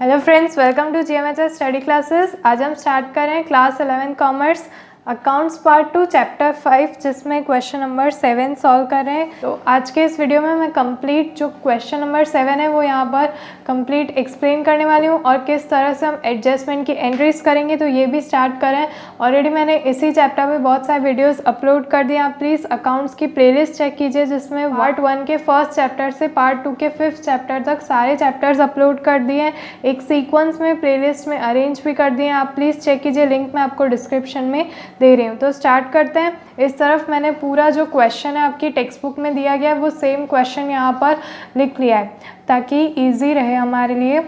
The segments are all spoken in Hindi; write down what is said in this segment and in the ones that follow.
Hello friends, welcome to GMHS study classes. आज हम स्टार्ट कर रहे हैं class 11 commerce accounts part 2 chapter 5, जिसमें क्वेश्चन नंबर 7 सॉल्व कर रहे हैं। तो आज के इस वीडियो में मैं कंप्लीट जो क्वेश्चन नंबर 7 है वो यहाँ पर कंप्लीट एक्सप्लेन करने वाली हूँ और किस तरह से हम एडजस्टमेंट की एंट्रीज करेंगे, तो ये भी स्टार्ट करें। ऑलरेडी मैंने इसी चैप्टर में बहुत सारे वीडियोस अपलोड कर दिए। आप प्लीज़ अकाउंट्स की प्लेलिस्ट चेक कीजिए, जिसमें पार्ट 1 के फर्स्ट चैप्टर से पार्ट 2 के 5th चैप्टर तक सारे चैप्टर्स अपलोड कर दिए हैं, एक सीक्वेंस में प्लेलिस्ट में अरेंज भी कर दिए हैं। आप प्लीज़ चेक कीजिए, लिंक मैं आपको डिस्क्रिप्शन में दे रही हूँ। तो स्टार्ट करते हैं। इस तरफ मैंने पूरा जो क्वेश्चन है आपकी टेक्स्ट बुक में दिया गया है वो सेम क्वेश्चन यहाँ पर लिख लिया है ताकि इजी रहे हमारे लिए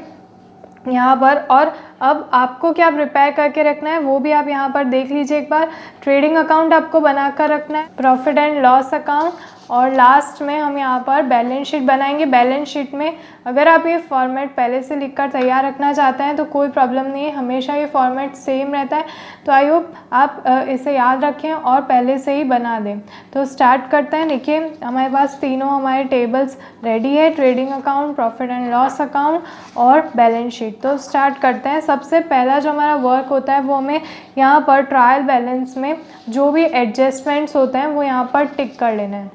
यहाँ पर। और अब आपको क्या प्रिपेयर करके रखना है वो भी आप यहाँ पर देख लीजिए एक बार। ट्रेडिंग अकाउंट आपको बनाकर रखना है, प्रॉफिट एंड लॉस अकाउंट, और लास्ट में हम यहाँ पर बैलेंस शीट बनाएंगे। बैलेंस शीट में अगर आप ये फॉर्मेट पहले से लिखकर तैयार रखना चाहते हैं तो कोई प्रॉब्लम नहीं है, हमेशा ये फॉर्मेट सेम रहता है। तो आई होप आप इसे याद रखें और पहले से ही बना दें। तो स्टार्ट करते हैं। देखिए हमारे पास तीनों हमारे टेबल्स रेडी है, trading account, profit and loss account और बैलेंस शीट। तो स्टार्ट करते हैं। सबसे पहला जो हमारा वर्क होता है वो हमें यहाँ पर ट्रायल बैलेंस में जो भी एडजस्टमेंट्स होते हैं वो यहाँ पर टिक कर लेना है,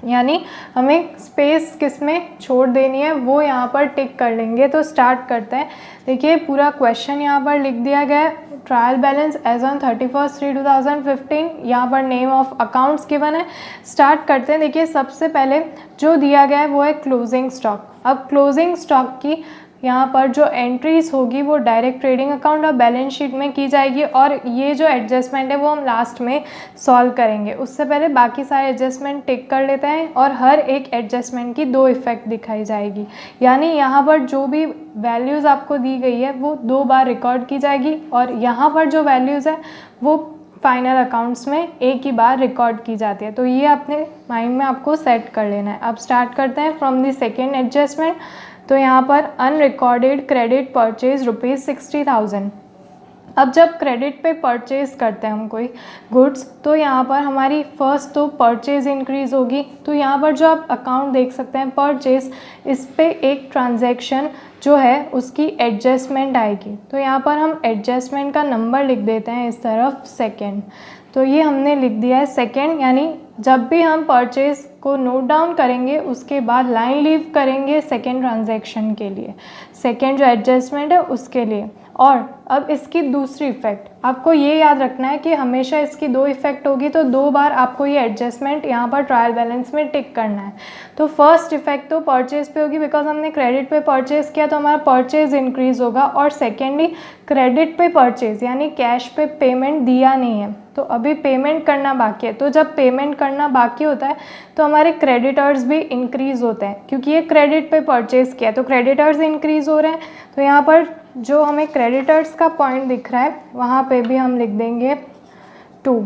यानी हमें स्पेस किस में छोड़ देनी है वो यहाँ पर टिक कर लेंगे। तो स्टार्ट करते हैं। देखिए पूरा क्वेश्चन यहाँ पर लिख दिया गया है। ट्रायल बैलेंस एज ऑन 31/3/2015, यहाँ पर नेम ऑफ अकाउंट्स गिवन है। स्टार्ट करते हैं। देखिए सबसे पहले जो दिया गया है वो है क्लोजिंग स्टॉक। अब क्लोजिंग स्टॉक की यहाँ पर जो एंट्रीज होगी वो डायरेक्ट ट्रेडिंग अकाउंट और बैलेंस शीट में की जाएगी, और ये जो एडजस्टमेंट है वो हम लास्ट में सॉल्व करेंगे। उससे पहले बाकी सारे एडजस्टमेंट टिक कर लेते हैं, और हर एक एडजस्टमेंट की 2 इफ़ेक्ट दिखाई जाएगी, यानी यहाँ पर जो भी वैल्यूज़ आपको दी गई है वो 2 बार रिकॉर्ड की जाएगी, और यहाँ पर जो वैल्यूज़ है वो फाइनल अकाउंट्स में एक ही बार रिकॉर्ड की जाती है। तो ये अपने माइंड में आपको सेट कर लेना है। अब स्टार्ट करते हैं फ्रॉम द सेकेंड एडजस्टमेंट। तो यहाँ पर अनरिकॉर्डेड क्रेडिट परचेज ₹60,000। अब जब क्रेडिट पे परचेज़ करते हैं हम कोई गुड्स, तो यहाँ पर हमारी फर्स्ट तो परचेज़ इंक्रीज़ होगी। तो यहाँ पर जो आप अकाउंट देख सकते हैं परचेज़, इस पे एक ट्रांजैक्शन जो है उसकी एडजस्टमेंट आएगी। तो यहाँ पर हम एडजस्टमेंट का नंबर लिख देते हैं इस तरफ सेकेंड। तो ये हमने लिख दिया है सेकेंड, यानी जब भी हम परचेज़ को नोट डाउन करेंगे उसके बाद लाइन लीव करेंगे सेकेंड ट्रांजैक्शन के लिए, सेकेंड जो एडजस्टमेंट है उसके लिए। और अब इसकी दूसरी इफ़ेक्ट आपको ये याद रखना है कि हमेशा इसकी 2 इफ़ेक्ट होगी, तो 2 बार आपको ये एडजस्टमेंट यहाँ पर ट्रायल बैलेंस में टिक करना है। तो फर्स्ट इफ़ेक्ट तो परचेज़ पे होगी, बिकॉज हमने क्रेडिट पे परचेज़ किया तो हमारा परचेज़ इंक्रीज़ होगा। और सेकेंडली क्रेडिट पे परचेज़ यानी कैश पे पेमेंट दिया नहीं है, तो अभी पेमेंट करना बाकी है। तो जब पेमेंट करना बाकी होता है तो हमारे क्रेडिटर्स भी इंक्रीज़ होते हैं, क्योंकि ये क्रेडिट पे परचेज़ किया तो क्रेडिटर्स इंक्रीज़ हो रहे हैं। तो यहाँ पर जो हमें क्रेडिटर्स का पॉइंट दिख रहा है वहाँ पे भी हम लिख देंगे 2।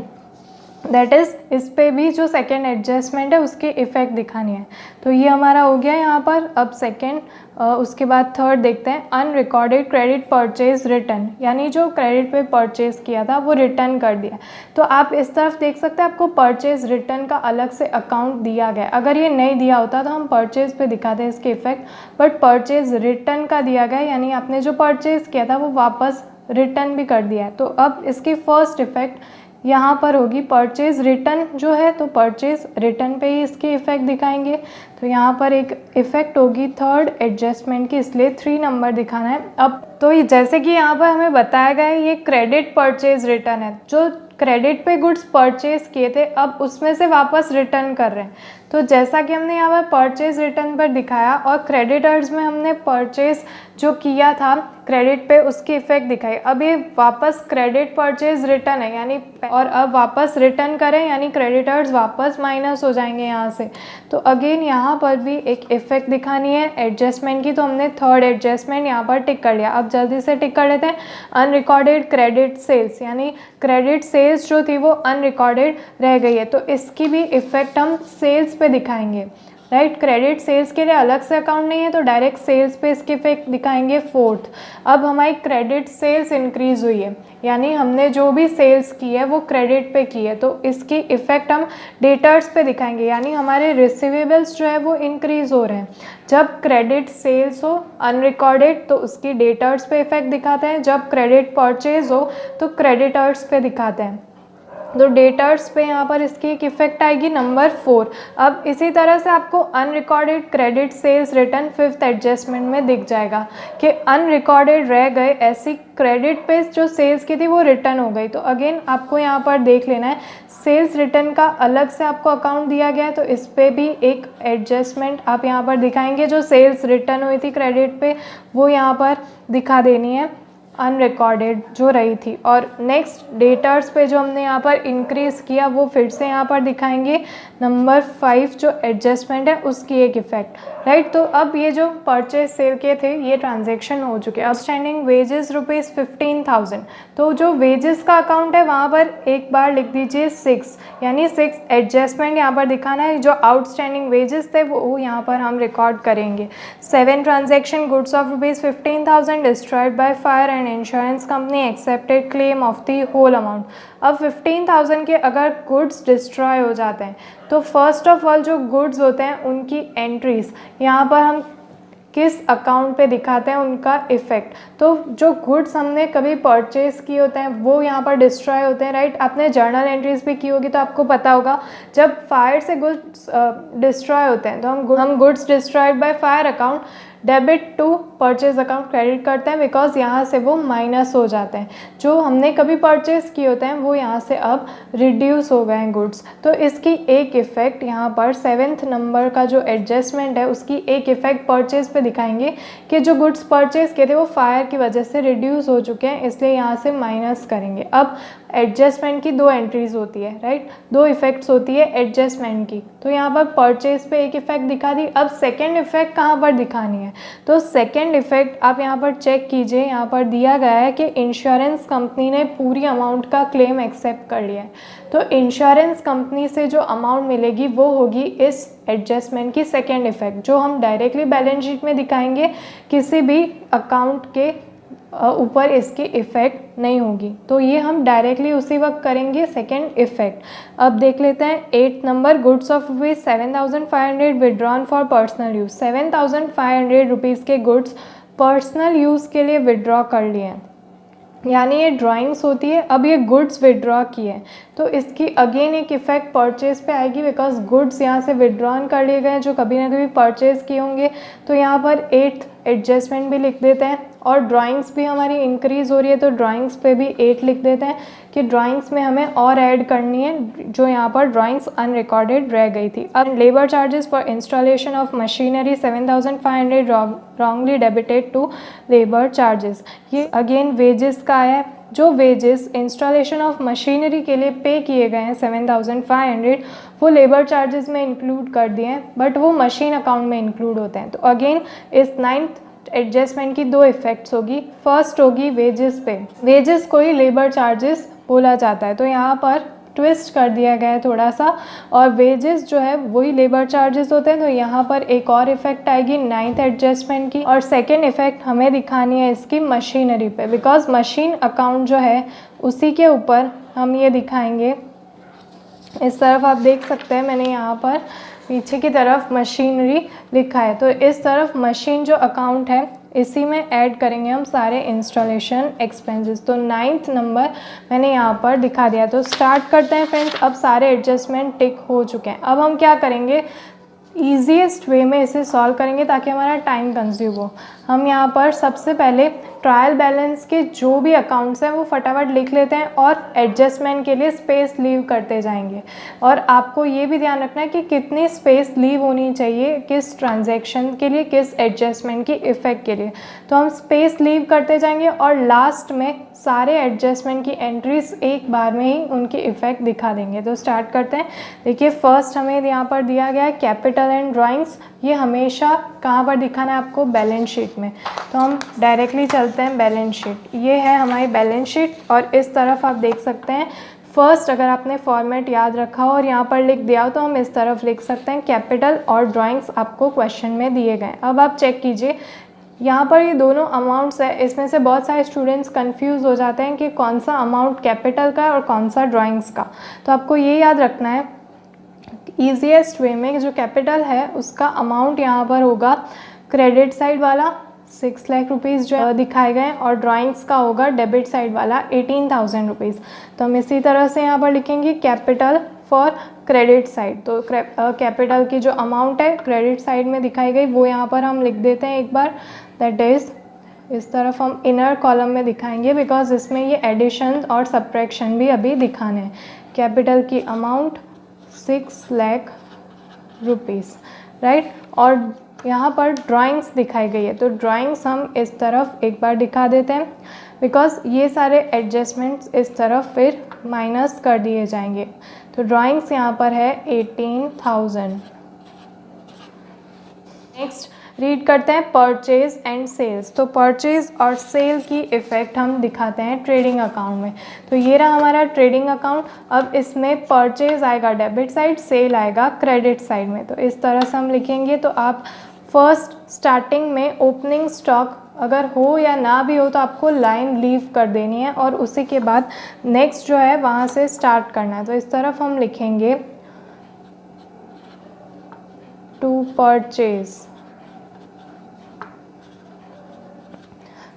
दैट इज़ इस पे भी जो सेकेंड एडजस्टमेंट है उसकी इफ़ेक्ट दिखानी है। तो ये हमारा हो गया यहाँ पर। अब सेकेंड, उसके बाद थर्ड देखते हैं। अनरिकॉर्डेड क्रेडिट परचेज रिटर्न, यानी जो क्रेडिट पे परचेज़ किया था वो रिटर्न कर दिया। तो आप इस तरफ देख सकते हैं आपको परचेज़ रिटर्न का अलग से अकाउंट दिया गया। अगर ये नहीं दिया होता तो हम परचेज़ पे दिखाते हैं इसके इफ़ेक्ट, बट परचेज़ रिटर्न का दिया गया, यानी आपने जो परचेज़ किया था वो वापस रिटर्न भी कर दिया है। तो अब इसकी फर्स्ट इफ़ेक्ट यहाँ पर होगी परचेज़ रिटर्न जो है, तो परचेज़ रिटर्न पे ही इसकी इफ़ेक्ट दिखाएंगे। तो यहाँ पर एक इफ़ेक्ट होगी थर्ड एडजस्टमेंट की, इसलिए 3 नंबर दिखाना है। अब तो ये जैसे कि यहाँ पर हमें बताया गया है ये क्रेडिट परचेज़ रिटर्न है, जो क्रेडिट पे गुड्स परचेज़ किए थे अब उसमें से वापस रिटर्न कर रहे हैं। तो जैसा कि हमने यहाँ पर परचेज़ रिटर्न पर दिखाया और क्रेडिटर्स में हमने परचेज़ जो किया था क्रेडिट पे उसकी इफ़ेक्ट दिखाई। अब ये वापस क्रेडिट परचेज़ रिटर्न है, यानी और अब वापस रिटर्न करें यानी क्रेडिटर्स वापस माइनस हो जाएंगे यहाँ से। तो अगेन यहाँ पर भी एक इफ़ेक्ट दिखानी है एडजस्टमेंट की, तो हमने थर्ड एडजस्टमेंट यहाँ पर टिक कर लिया। अब जल्दी से टिक कर लेते हैं। अनरिकॉर्डेड क्रेडिट सेल्स, यानी क्रेडिट सेल्स जो थी वो अनरिकॉर्डेड रह गई है, तो इसकी भी इफ़ेक्ट हम सेल्स पे दिखाएंगे। राइट। क्रेडिट सेल्स के लिए अलग से अकाउंट नहीं है तो डायरेक्ट सेल्स पे इसके इफेक्ट दिखाएंगे 4th। अब हमारी क्रेडिट सेल्स इंक्रीज हुई है, यानी हमने जो भी सेल्स की है वो क्रेडिट पे की है, तो इसकी इफेक्ट हम डेटर्स पे दिखाएंगे, यानी हमारे रिसीवेबल्स जो है वो इंक्रीज हो रहे हैं। जब क्रेडिट सेल्स हो अनरिकॉर्डेड तो उसकी डेटर्स पे इफेक्ट दिखाते हैं, जब क्रेडिट परचेज हो तो क्रेडिटर्स पे दिखाते हैं। तो डेटर्स पे यहाँ पर इसकी एक इफेक्ट आएगी नंबर 4। अब इसी तरह से आपको unrecorded credit sales return 5th adjustment में दिख जाएगा कि अनरिकॉर्डेड रह गए, ऐसी क्रेडिट पे जो सेल्स की थी वो रिटर्न हो गई। तो अगेन आपको यहाँ पर देख लेना है, सेल्स रिटर्न का अलग से आपको अकाउंट दिया गया है, तो इस पर भी एक एडजस्टमेंट आप यहाँ पर दिखाएंगे। जो सेल्स रिटर्न हुई थी क्रेडिट पे वो यहाँ पर दिखा देनी है, अनरिकॉर्डेड जो रही थी। और नेक्स्ट डेटर्स पे जो हमने यहाँ पर इंक्रीज़ किया वो फिर से यहाँ पर दिखाएंगे नंबर 5 जो एडजस्टमेंट है उसकी एक इफेक्ट, राइट। तो अब ये जो परचेज सेल के थे ये ट्रांजैक्शन हो चुके हैं। आउटस्टैंडिंग वेजेस ₹15,000, तो जो वेजेस का अकाउंट है वहाँ पर एक बार लिख दीजिए 6, यानी 6 एडजस्टमेंट यहाँ पर दिखाना है। जो आउटस्टैंडिंग वेजेस थे वो यहाँ पर हम रिकॉर्ड करेंगे। 7 transaction goods of ₹15,000 destroyed by fire and insurance company accepted claim of the whole amount. अब 15,000 के अगर गुड्स डिस्ट्रॉय हो जाते हैं तो फर्स्ट ऑफ ऑल जो गुड्स होते हैं उनकी एंट्रीज यहाँ पर हम किस अकाउंट पे दिखाते हैं उनका इफेक्ट। तो जो गुड्स हमने कभी परचेज किए होते हैं वो यहाँ पर डिस्ट्रॉय होते हैं, राइट। आपने जर्नल एंट्रीज भी की होगी तो आपको पता होगा जब फायर से गुड्स डिस्ट्रॉय होते हैं तो हम goods destroyed by fire account debit to purchase account credit करते हैं, बिकॉज यहाँ से वो माइनस हो जाते हैं। जो हमने कभी परचेज किए होते हैं वो यहाँ से अब रिड्यूस हो गए हैं गुड्स। तो इसकी एक इफ़ेक्ट यहाँ पर 7th नंबर का जो एडजस्टमेंट है उसकी एक इफ़ेक्ट परचेज पे दिखाएंगे कि जो गुड्स परचेज किए थे वो फायर की वजह से रिड्यूस हो चुके हैं, इसलिए यहाँ से माइनस करेंगे। अब एडजस्टमेंट की 2 एंट्रीज होती है, राइट, 2 इफेक्ट्स होती है एडजस्टमेंट की। तो यहाँ पर परचेज पे एक इफेक्ट दिखा दी। अब सेकेंड इफेक्ट कहाँ पर दिखानी है, तो सेकेंड इफेक्ट आप यहाँ पर चेक कीजिए, यहाँ पर दिया गया है कि इंश्योरेंस कंपनी ने पूरी अमाउंट का क्लेम एक्सेप्ट कर लिया है। तो इंश्योरेंस कंपनी से जो अमाउंट मिलेगी वो होगी इस एडजस्टमेंट की सेकेंड इफेक्ट, जो हम डायरेक्टली बैलेंस शीट में दिखाएंगे, किसी भी अकाउंट के ऊपर इसकी इफ़ेक्ट नहीं होगी। तो ये हम डायरेक्टली उसी वक्त करेंगे सेकेंड इफ़ेक्ट। अब देख लेते हैं 8th number, goods of ₹7,500 withdrawn for personal use. 7,500 rupees के गुड्स पर्सनल यूज़ के लिए विड्रॉ कर लिए हैं, यानी ये ड्राइंग्स होती है। अब ये गुड्स विड्रॉ किए तो इसकी अगेन एक इफ़ेक्ट परचेज पे आएगी, बिकॉज गुड्स यहाँ से विड्रॉन कर लिए गए जो कभी ना कभी परचेज किए होंगे। तो यहाँ पर 8th एडजस्टमेंट भी लिख देते हैं, और ड्राइंग्स भी हमारी इंक्रीज़ हो रही है तो ड्राइंग्स पे भी 8 लिख देते हैं कि ड्राइंग्स में हमें और ऐड करनी है जो यहाँ पर ड्राइंग्स अनरिकॉर्डेड रह गई थी। अब labour charges for installation of machinery 7,500 wrongly debited to labour charges. ये अगेन वेजेस का है। जो वेजेस इंस्टॉलेशन ऑफ मशीनरी के लिए पे किए गए हैं 7,500 वो लेबर चार्जेस में इंक्लूड कर दिए हैं, बट वो मशीन अकाउंट में इंक्लूड होते हैं। तो अगेन इस 9th एडजस्टमेंट की 2 इफ़ेक्ट्स होगी। फर्स्ट होगी वेजेस पे, वेजेस को ही लेबर चार्जेस बोला जाता है, तो यहाँ पर ट्विस्ट कर दिया गया है थोड़ा सा, और वेजेस जो है वही लेबर चार्जेस होते हैं। तो यहाँ पर एक और इफेक्ट आएगी 9th एडजस्टमेंट की, और सेकेंड इफेक्ट हमें दिखानी है इसकी मशीनरी पे, बिकॉज मशीन अकाउंट जो है उसी के ऊपर हम ये दिखाएंगे। इस तरफ आप देख सकते हैं मैंने यहाँ पर पीछे की तरफ मशीनरी लिखा है, तो इस तरफ मशीन जो अकाउंट है इसी में ऐड करेंगे हम सारे इंस्टॉलेशन एक्सपेंसेस। तो 9th नंबर मैंने यहाँ पर दिखा दिया। तो स्टार्ट करते हैं फ्रेंड्स। अब सारे एडजस्टमेंट टिक हो चुके हैं। अब हम क्या करेंगे, ईजीएस्ट वे में इसे सॉल्व करेंगे ताकि हमारा टाइम कंज्यूम हो। हम यहाँ पर सबसे पहले ट्रायल बैलेंस के जो भी अकाउंट्स हैं वो फटाफट लिख लेते हैं और एडजस्टमेंट के लिए स्पेस लीव करते जाएंगे। और आपको ये भी ध्यान रखना है कि कितनी स्पेस लीव होनी चाहिए किस ट्रांजैक्शन के लिए, किस एडजस्टमेंट की इफ़ेक्ट के लिए। तो हम स्पेस लीव करते जाएंगे और लास्ट में सारे एडजस्टमेंट की एंट्रीज एक बार में ही उनकी इफ़ेक्ट दिखा देंगे। तो स्टार्ट करते हैं। देखिए फर्स्ट हमें यहाँ पर दिया गया है कैपिटल एंड ड्राइंग्स। ये हमेशा कहाँ पर दिखाना है आपको, बैलेंस शीट में। तो हम डायरेक्टली चलते हैं बैलेंस शीट। ये है हमारी बैलेंस शीट और इस तरफ आप देख सकते हैं फर्स्ट अगर आपने फॉर्मेट याद रखा हो और यहाँ पर लिख दिया हो तो हम इस तरफ लिख सकते हैं कैपिटल और ड्राइंग्स आपको क्वेश्चन में दिए गए। अब आप चेक कीजिए, यहाँ पर ये दोनों अमाउंट्स है, इसमें से बहुत सारे स्टूडेंट्स कंफ्यूज हो जाते हैं कि कौन सा अमाउंट कैपिटल का है और कौन सा ड्राइंग्स का। तो आपको ये याद रखना है, ईजीएस्ट वे में जो कैपिटल है उसका अमाउंट यहाँ पर होगा क्रेडिट साइड वाला 6 लाख रुपीज़ जो दिखाए गए, और ड्राइंग्स का होगा डेबिट साइड वाला 18,000 रुपीज़। तो हम इसी तरह से यहाँ पर लिखेंगे कैपिटल फॉर क्रेडिट साइड। तो कैपिटल की जो अमाउंट है क्रेडिट साइड में दिखाई गई वो यहाँ पर हम लिख देते हैं एक बार, दैट इज़ इस तरफ हम इनर कॉलम में दिखाएंगे बिकॉज इसमें ये एडिशन और सब्ट्रैक्शन भी अभी दिखाने हैं। कैपिटल की अमाउंट 6 लाख रुपीज़, राइट। और यहाँ पर ड्राइंग्स दिखाई गई है, तो ड्राइंग्स हम इस तरफ एक बार दिखा देते हैं बिकॉज ये सारे एडजस्टमेंट्स इस तरफ फिर माइनस कर दिए जाएंगे। तो ड्राइंग्स यहाँ पर है 18,000। नेक्स्ट रीड करते हैं परचेज एंड सेल्स। तो परचेज और सेल की इफ़ेक्ट हम दिखाते हैं ट्रेडिंग अकाउंट में। तो ये रहा हमारा ट्रेडिंग अकाउंट। अब इसमें परचेज आएगा डेबिट साइड, सेल आएगा क्रेडिट साइड में। तो इस तरह से हम लिखेंगे। तो आप फर्स्ट स्टार्टिंग में ओपनिंग स्टॉक अगर हो या ना भी हो तो आपको लाइन लीव कर देनी है और उसी के बाद नेक्स्ट जो है वहाँ से स्टार्ट करना है। तो इस तरफ हम लिखेंगे टू परचेज।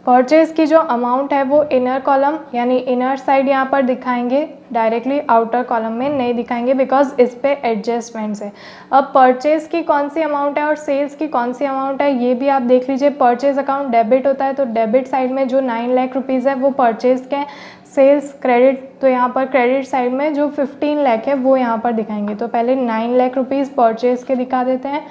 परचेज़ की जो अमाउंट है वो इनर कॉलम यानी इनर साइड यहाँ पर दिखाएंगे, डायरेक्टली आउटर कॉलम में नहीं दिखाएंगे बिकॉज इस पे एडजस्टमेंट्स है। अब परचेज़ की कौन सी अमाउंट है और सेल्स की कौन सी अमाउंट है ये भी आप देख लीजिए। परचेज़ अकाउंट डेबिट होता है तो डेबिट साइड में जो 9 लाख रुपीज़ है वो परचेज़ के, सेल्स क्रेडिट, तो यहाँ पर क्रेडिट साइड में जो 15 लाख है वो यहाँ पर दिखाएंगे। तो पहले 9 लाख रुपीज़ परचेज़ के दिखा देते हैं।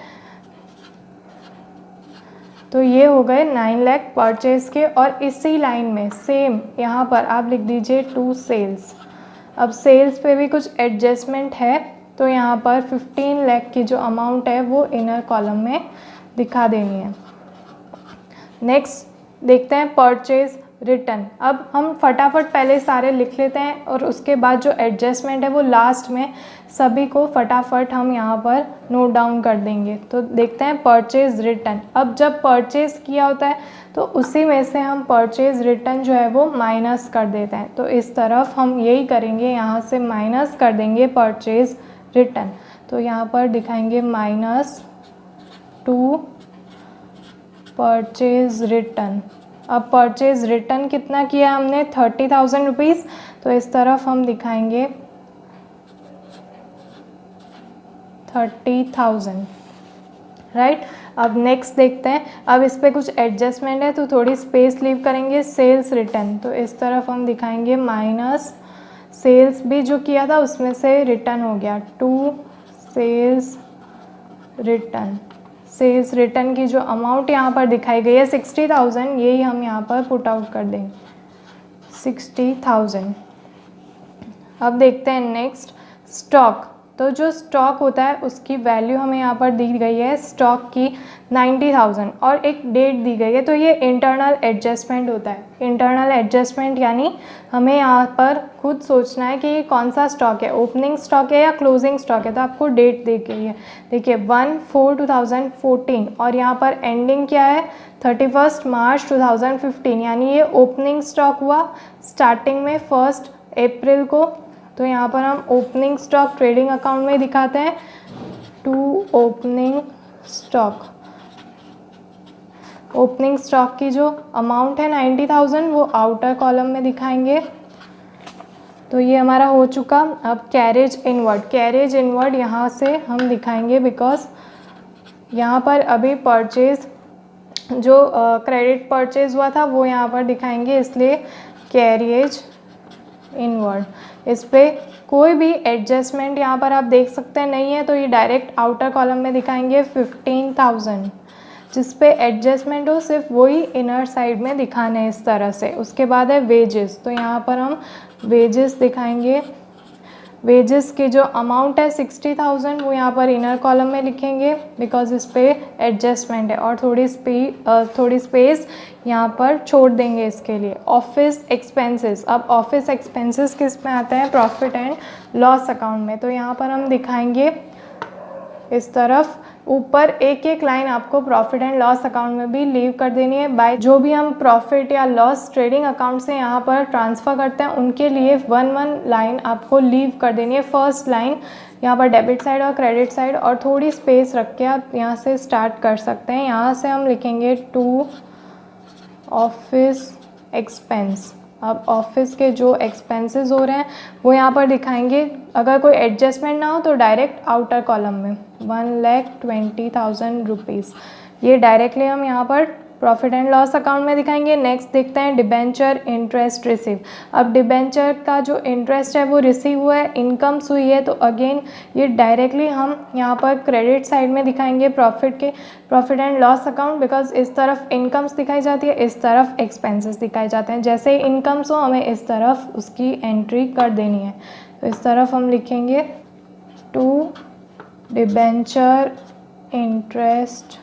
तो ये हो गए 9 लाख परचेज के, और इसी लाइन में सेम यहाँ पर आप लिख दीजिए टू सेल्स। अब सेल्स पे भी कुछ एडजस्टमेंट है तो यहाँ पर 15 लाख की जो अमाउंट है वो इनर कॉलम में दिखा देनी है। नेक्स्ट देखते हैं परचेज रिटर्न। अब हम फटाफट पहले सारे लिख लेते हैं और उसके बाद जो एडजस्टमेंट है वो लास्ट में सभी को फटाफट हम यहाँ पर नोट डाउन कर देंगे। तो देखते हैं परचेज रिटर्न। अब जब परचेज किया होता है तो उसी में से हम परचेज रिटर्न जो है वो माइनस कर देते हैं। तो इस तरफ हम यही करेंगे, यहाँ से माइनस कर देंगे परचेज रिटर्न। तो यहाँ पर दिखाएंगे -2 परचेज रिटर्न। अब परचेज रिटर्न कितना किया हमने 30,000 रुपीज़, तो इस तरफ हम दिखाएंगे 30,000, राइट। अब नेक्स्ट देखते हैं। अब इस पर कुछ एडजस्टमेंट है तो थोड़ी स्पेस लीव करेंगे। सेल्स रिटर्न, तो इस तरफ हम दिखाएंगे माइनस, सेल्स भी जो किया था उसमें से रिटर्न हो गया 2 सेल्स रिटर्न। सेल्स रिटर्न की जो अमाउंट यहाँ पर दिखाई गई है 60,000, यही हम यहाँ पर पुट आउट कर देंगे 60,000। अब देखते हैं नेक्स्ट स्टॉक। तो जो स्टॉक होता है उसकी वैल्यू हमें यहाँ पर दी गई है स्टॉक की 90,000 और एक डेट दी गई है। तो ये इंटरनल एडजस्टमेंट होता है। इंटरनल एडजस्टमेंट यानी हमें यहाँ पर खुद सोचना है कि ये कौन सा स्टॉक है, ओपनिंग स्टॉक है या क्लोजिंग स्टॉक है। तो आपको डेट दी गई है, देखिए 1/4/2014 और यहाँ पर एंडिंग क्या है 31 मार्च 2015, यानी ये ओपनिंग स्टॉक हुआ स्टार्टिंग में 1 अप्रैल को। तो यहाँ पर हम ओपनिंग स्टॉक ट्रेडिंग अकाउंट में दिखाते हैं to opening stock. Opening stock की जो अमाउंट है 90,000 वो आउटर कॉलम में दिखाएंगे। तो ये हमारा हो चुका। अब कैरेज इनवर्ड, कैरेज इनवर्ड यहाँ से हम दिखाएंगे बिकॉज यहाँ पर अभी परचेज जो क्रेडिट परचेज हुआ था वो यहाँ पर दिखाएंगे, इसलिए कैरेज इनवर्ड। इस पे कोई भी एडजस्टमेंट यहाँ पर आप देख सकते हैं नहीं है, तो ये डायरेक्ट आउटर कॉलम में दिखाएंगे 15,000। जिस पे एडजस्टमेंट हो सिर्फ वही इनर साइड में दिखाने हैं इस तरह से। उसके बाद है वेजेस, तो यहाँ पर हम वेजेस दिखाएंगे वेजेस की जो अमाउंट है 60,000 वो यहाँ पर इनर कॉलम में लिखेंगे बिकॉज इस पे एडजस्टमेंट है, और थोड़ी स्पेस यहाँ पर छोड़ देंगे इसके लिए। ऑफिस एक्सपेंसेस, अब ऑफिस एक्सपेंसेस किस में आता है? प्रॉफिट एंड लॉस अकाउंट में। तो यहाँ पर हम दिखाएंगे इस तरफ ऊपर एक एक लाइन आपको प्रॉफिट एंड लॉस अकाउंट में भी लीव कर देनी है। बाय जो भी हम प्रॉफिट या लॉस ट्रेडिंग अकाउंट से यहाँ पर ट्रांसफ़र करते हैं उनके लिए वन लाइन आपको लीव कर देनी है। फर्स्ट लाइन यहाँ पर डेबिट साइड और क्रेडिट साइड, और थोड़ी स्पेस रख के आप यहाँ से स्टार्ट कर सकते हैं। यहाँ से हम लिखेंगे टू ऑफिस एक्सपेंस। अब ऑफिस के जो एक्सपेंसेस हो रहे हैं वो यहाँ पर दिखाएंगे। अगर कोई एडजस्टमेंट ना हो तो डायरेक्ट आउटर कॉलम में 1,20,000 रुपीज़, ये डायरेक्टली हम यहाँ पर प्रॉफिट एंड लॉस अकाउंट में दिखाएंगे। नेक्स्ट देखते हैं डिबेंचर इंटरेस्ट रिसीव। अब डिबेंचर का जो इंटरेस्ट है वो रिसीव हुआ है, इनकम्स हुई है, तो अगेन ये डायरेक्टली हम यहाँ पर क्रेडिट साइड में दिखाएंगे profit and loss account, because इस तरफ इनकम्स दिखाई जाती है, इस तरफ एक्सपेंसेस दिखाए जाते हैं। जैसे ही इनकम्स हो हमें इस तरफ उसकी एंट्री कर देनी है। तो इस तरफ हम लिखेंगे to debenture interest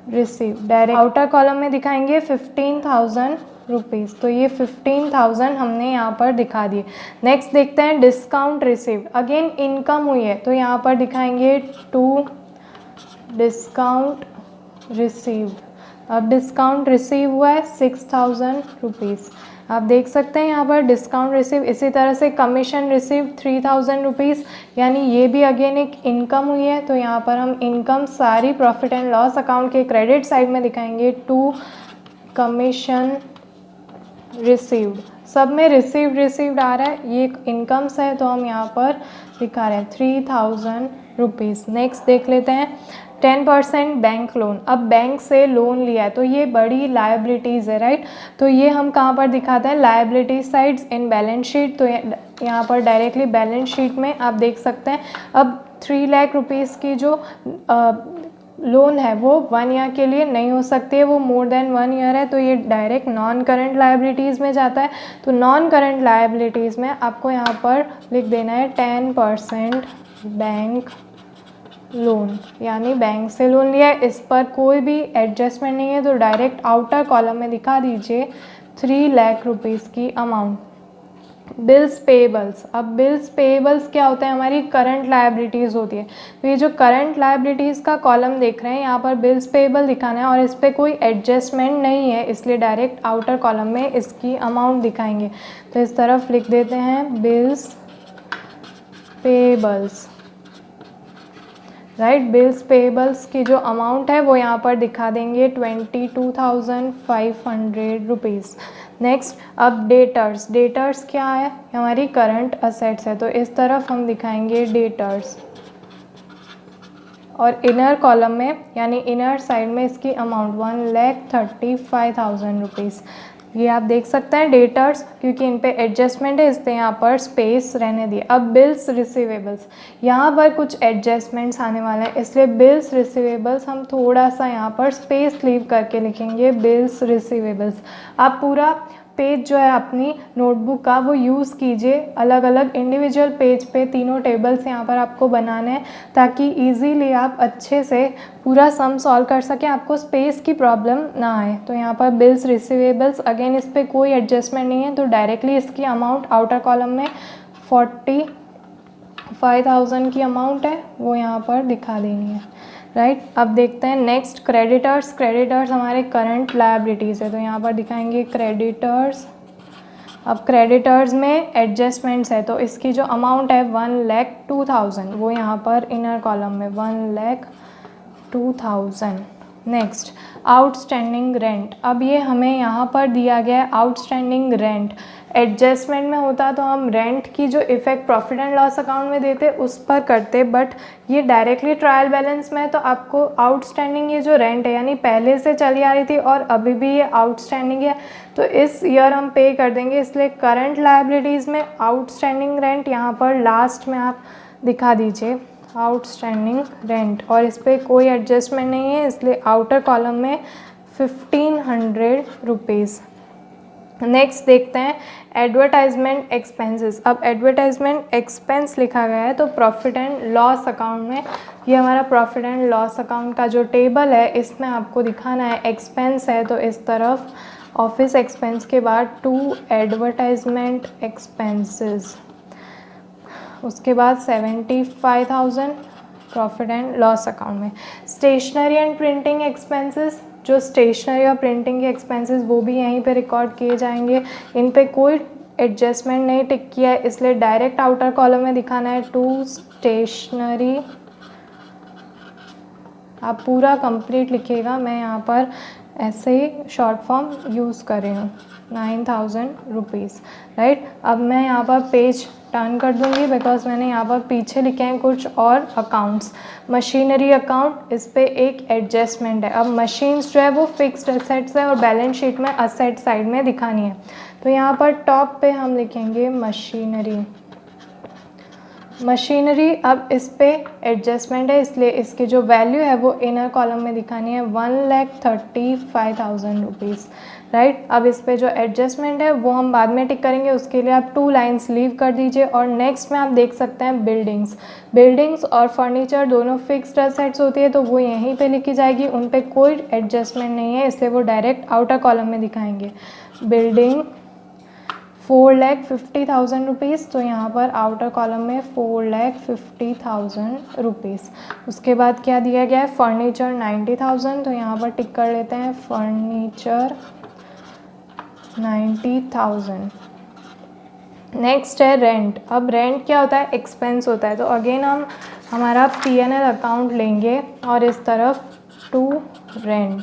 receive. Direct outer column में दिखाएंगे 15,000 रुपीज़, तो ये 15,000 हमने यहाँ पर दिखा दिए। नेक्स्ट देखते हैं डिस्काउंट रिसीव्ड। अगेन इनकम हुई है तो यहाँ पर दिखाएंगे टू डिस्काउंट रिसीव्ड। अब डिस्काउंट रिसीव हुआ है 6,000 रुपीज़। आप देख सकते हैं यहाँ पर डिस्काउंट रिसीव। इसी तरह से कमीशन रिसीव 3,000 रुपीज़, यानी ये भी अगेन एक इनकम हुई है। तो यहाँ पर हम इनकम सारी प्रॉफिट एंड लॉस अकाउंट के क्रेडिट साइड में दिखाएंगे टू कमीशन रिसीव्ड। सब में रिसीव्ड आ रहा है, ये इनकम्स है तो हम यहाँ पर दिखा रहे हैं 3,000 रुपीज़। नेक्स्ट देख लेते हैं 10% बैंक लोन। अब बैंक से लोन लिया है तो ये बड़ी लायबिलिटीज़ है, राइट। तो ये हम कहाँ पर दिखाते हैं? Liability sides in balance sheet. तो यहाँ पर डायरेक्टली बैलेंस शीट में आप देख सकते हैं। अब 3 लाख रुपीज़ की जो लोन है वो 1 ईयर के लिए नहीं हो सकती है, वो मोर देन 1 ईयर है, तो ये डायरेक्ट नॉन करंट लायबिलिटीज़ में जाता है। तो नॉन करंट लायबिलिटीज़ में आपको यहाँ पर लिख देना है 10% बैंक लोन, यानी बैंक से लोन लिया है, इस पर कोई भी एडजस्टमेंट नहीं है, तो डायरेक्ट आउटर कॉलम में दिखा दीजिए 3 लाख रुपीज़ की अमाउंट। Bills payables. अब बिल्स पेएबल्स क्या होता है? हमारी करंट लायबिलिटीज़ होती है। तो ये जो करंट लायबिलिटीज़ का कॉलम देख रहे हैं यहाँ पर बिल्स पेएबल दिखाना है, और इस पर कोई एडजस्टमेंट नहीं है, इसलिए डायरेक्ट आउटर कॉलम में इसकी अमाउंट दिखाएंगे। तो इस तरफ लिख देते हैं bills payables, right. Bills payables की जो अमाउंट है वो यहाँ पर दिखा देंगे 22,500 रुपीज़। नेक्स्ट अब डेटर्स। डेटर्स क्या है? हमारी करंट असेट्स है, तो इस तरफ हम दिखाएंगे डेटर्स, और इनर कॉलम में यानी इनर साइड में इसकी अमाउंट 1,35,000 रुपीज़। ये आप देख सकते हैं डेटर्स, क्योंकि इन पे एडजस्टमेंट है इसलिए यहाँ पर स्पेस रहने दिए। अब बिल्स रिसीवेबल्स, यहाँ पर कुछ एडजस्टमेंट्स आने वाले हैं, इसलिए बिल्स रिसीवेबल्स हम थोड़ा सा यहाँ पर स्पेस लीव करके लिखेंगे बिल्स रिसीवेबल्स। आप पूरा पेज जो है अपनी नोटबुक का वो यूज़ कीजिए, अलग अलग इंडिविजुअल पेज पे तीनों टेबल्स यहाँ पर आपको बनाने हैं, ताकि इजीली आप अच्छे से पूरा सम सॉल्व कर सकें, आपको स्पेस की प्रॉब्लम ना आए। तो यहाँ पर बिल्स रिसीवेबल्स, अगेन इस पर कोई एडजस्टमेंट नहीं है, तो डायरेक्टली इसकी अमाउंट आउटर कॉलम में 45,000 की अमाउंट है वो यहाँ पर दिखा देनी है, राइट। अब देखते हैं नेक्स्ट क्रेडिटर्स। क्रेडिटर्स हमारे करंट लायबिलिटीज़ है, तो यहाँ पर दिखाएंगे क्रेडिटर्स। अब क्रेडिटर्स में एडजस्टमेंट्स है, तो इसकी जो अमाउंट है 1,02,000 वो यहाँ पर इनर कॉलम में 1,02,000। Next outstanding rent. अब ये हमें यहाँ पर दिया गया है आउटस्टैंडिंग रेंट। एडजस्टमेंट में होता तो हम रेंट की जो effect profit and loss account में देते उस पर करते, बट ये डायरेक्टली ट्रायल बैलेंस में है, तो आपको आउटस्टैंडिंग ये जो रेंट है यानी पहले से चली आ रही थी और अभी भी ये आउटस्टैंडिंग है, तो इस ईयर हम पे कर देंगे, इसलिए करंट लायबिलिटीज़ में आउटस्टैंडिंग रेंट यहाँ पर लास्ट में आप दिखा दीजिए आउटस्टैंडिंग रेंट, और इस पर कोई एडजस्टमेंट नहीं है, इसलिए आउटर कॉलम में 1,500 रुपीज़। नेक्स्ट देखते हैं एडवर्टाइजमेंट एक्सपेंसेस। अब एडवर्टाइजमेंट एक्सपेंस लिखा गया है तो प्रॉफिट एंड लॉस अकाउंट में, ये हमारा प्रॉफिट एंड लॉस अकाउंट का जो टेबल है इसमें आपको दिखाना है एक्सपेंस है तो इस तरफ ऑफिस एक्सपेंस के बाद 2 एडवर्टाइजमेंट एक्सपेंसेस, उसके बाद 75,000 प्रॉफिट एंड लॉस अकाउंट में। स्टेशनरी एंड प्रिंटिंग एक्सपेंसेस, जो स्टेशनरी और प्रिंटिंग के एक्सपेंसेस वो भी यहीं पे रिकॉर्ड किए जाएंगे, इन पे कोई एडजस्टमेंट नहीं टिक किया है इसलिए डायरेक्ट आउटर कॉलम में दिखाना है 2 स्टेशनरी। आप पूरा कंप्लीट लिखिएगा, मैं यहाँ पर ऐसे ही शॉर्ट फॉर्म यूज़ कर रही हूँ। 9,000 रुपीज़, राइट। अब मैं यहाँ पर पेज टर्न कर दूँगी बिकॉज मैंने यहाँ पर पीछे लिखे हैं कुछ और अकाउंट्स। मशीनरी अकाउंट, इस पे एक एडजस्टमेंट है। अब मशीन्स जो है वो फिक्स्ड असेट्स है और बैलेंस शीट में असेट साइड में दिखानी है, तो यहाँ पर टॉप पे हम लिखेंगे मशीनरी। मशीनरी, अब इस पे एडजस्टमेंट है इसलिए इसकी जो वैल्यू है वो इनर कॉलम में दिखानी है 1,35,000 रुपीज़, राइट। अब इस पे जो एडजस्टमेंट है वो हम बाद में टिक करेंगे, उसके लिए आप 2 लाइन्स लीव कर दीजिए। और नेक्स्ट में आप देख सकते हैं बिल्डिंग्स और फर्नीचर दोनों फिक्स्ड असेट्स होती है तो वो यहीं पे लिखी जाएगी, उन पे कोई एडजस्टमेंट नहीं है इसलिए वो डायरेक्ट आउटर कॉलम में दिखाएंगे। बिल्डिंग 4,50,000 रुपीज़, तो यहाँ पर आउटर कॉलम में 4,50,000 रुपीज़। उसके बाद क्या दिया गया है, फर्नीचर 90,000, तो यहाँ पर टिक कर लेते हैं फर्नीचर 90,000। नेक्स्ट है रेंट। अब रेंट क्या होता है, एक्सपेंस होता है, तो अगेन हम हमारा P&L अकाउंट लेंगे और इस तरफ टू रेंट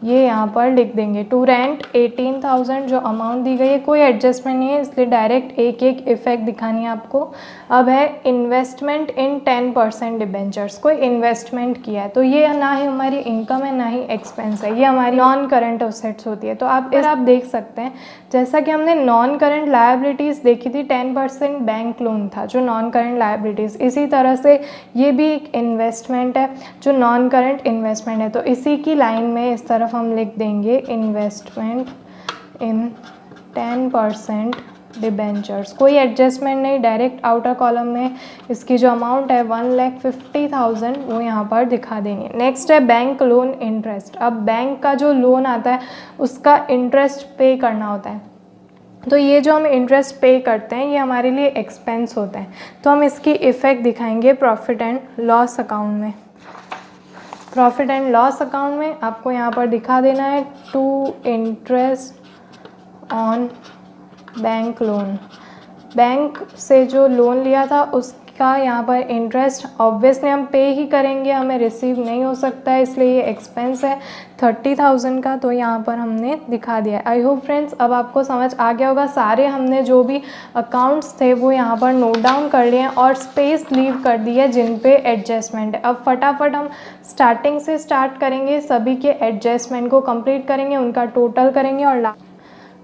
ये यहाँ पर लिख देंगे। टू रेंट 18,000 जो अमाउंट दी गई है, कोई एडजस्टमेंट नहीं है इसलिए डायरेक्ट एक एक इफेक्ट दिखानी है आपको। अब है इन्वेस्टमेंट इन 10% डिबेंचर्स, कोई इन्वेस्टमेंट किया है तो ये ना ही हमारी इनकम है ना ही एक्सपेंस है, ये हमारी नॉन करंट असेट्स होती है। तो आप देख सकते हैं जैसा कि हमने नॉन करंट लायबिलिटीज़ देखी थी 10% बैंक लोन था जो नॉन करंट लायबिलिटीज़, इसी तरह से ये भी एक इन्वेस्टमेंट है जो नॉन करंट इन्वेस्टमेंट है। तो इसी की लाइन में इस तरफ हम लिख देंगे इन्वेस्टमेंट इन 10% डिबेंचर्स, कोई एडजस्टमेंट नहीं, डायरेक्ट आउटर कॉलम में इसकी जो अमाउंट है 1,50,000 वो यहाँ पर दिखा देंगे। नेक्स्ट है बैंक लोन इंटरेस्ट। अब बैंक का जो लोन आता है उसका इंटरेस्ट पे करना होता है, तो ये जो हम इंटरेस्ट पे करते हैं ये हमारे लिए एक्सपेंस होता है, तो हम इसकी इफ़ेक्ट दिखाएंगे प्रॉफिट एंड लॉस अकाउंट में। प्रॉफिट एंड लॉस अकाउंट में आपको यहाँ पर दिखा देना है to interest on bank loan. Bank से जो लोन लिया था उसका यहाँ पर इंटरेस्ट ऑब्वियसली हम पे ही करेंगे, हमें रिसीव नहीं हो सकता है इसलिए ये एक्सपेंस है 30,000 का, तो यहाँ पर हमने दिखा दिया है। आई होप फ्रेंड्स अब आपको समझ आ गया होगा। सारे हमने जो भी अकाउंट्स थे वो यहाँ पर नोट डाउन कर लिए हैं और स्पेस लीव कर दी है जिन पे एडजस्टमेंट है। अब फटाफट हम स्टार्टिंग से स्टार्ट करेंगे, सभी के एडजस्टमेंट को कंप्लीट करेंगे, उनका टोटल करेंगे और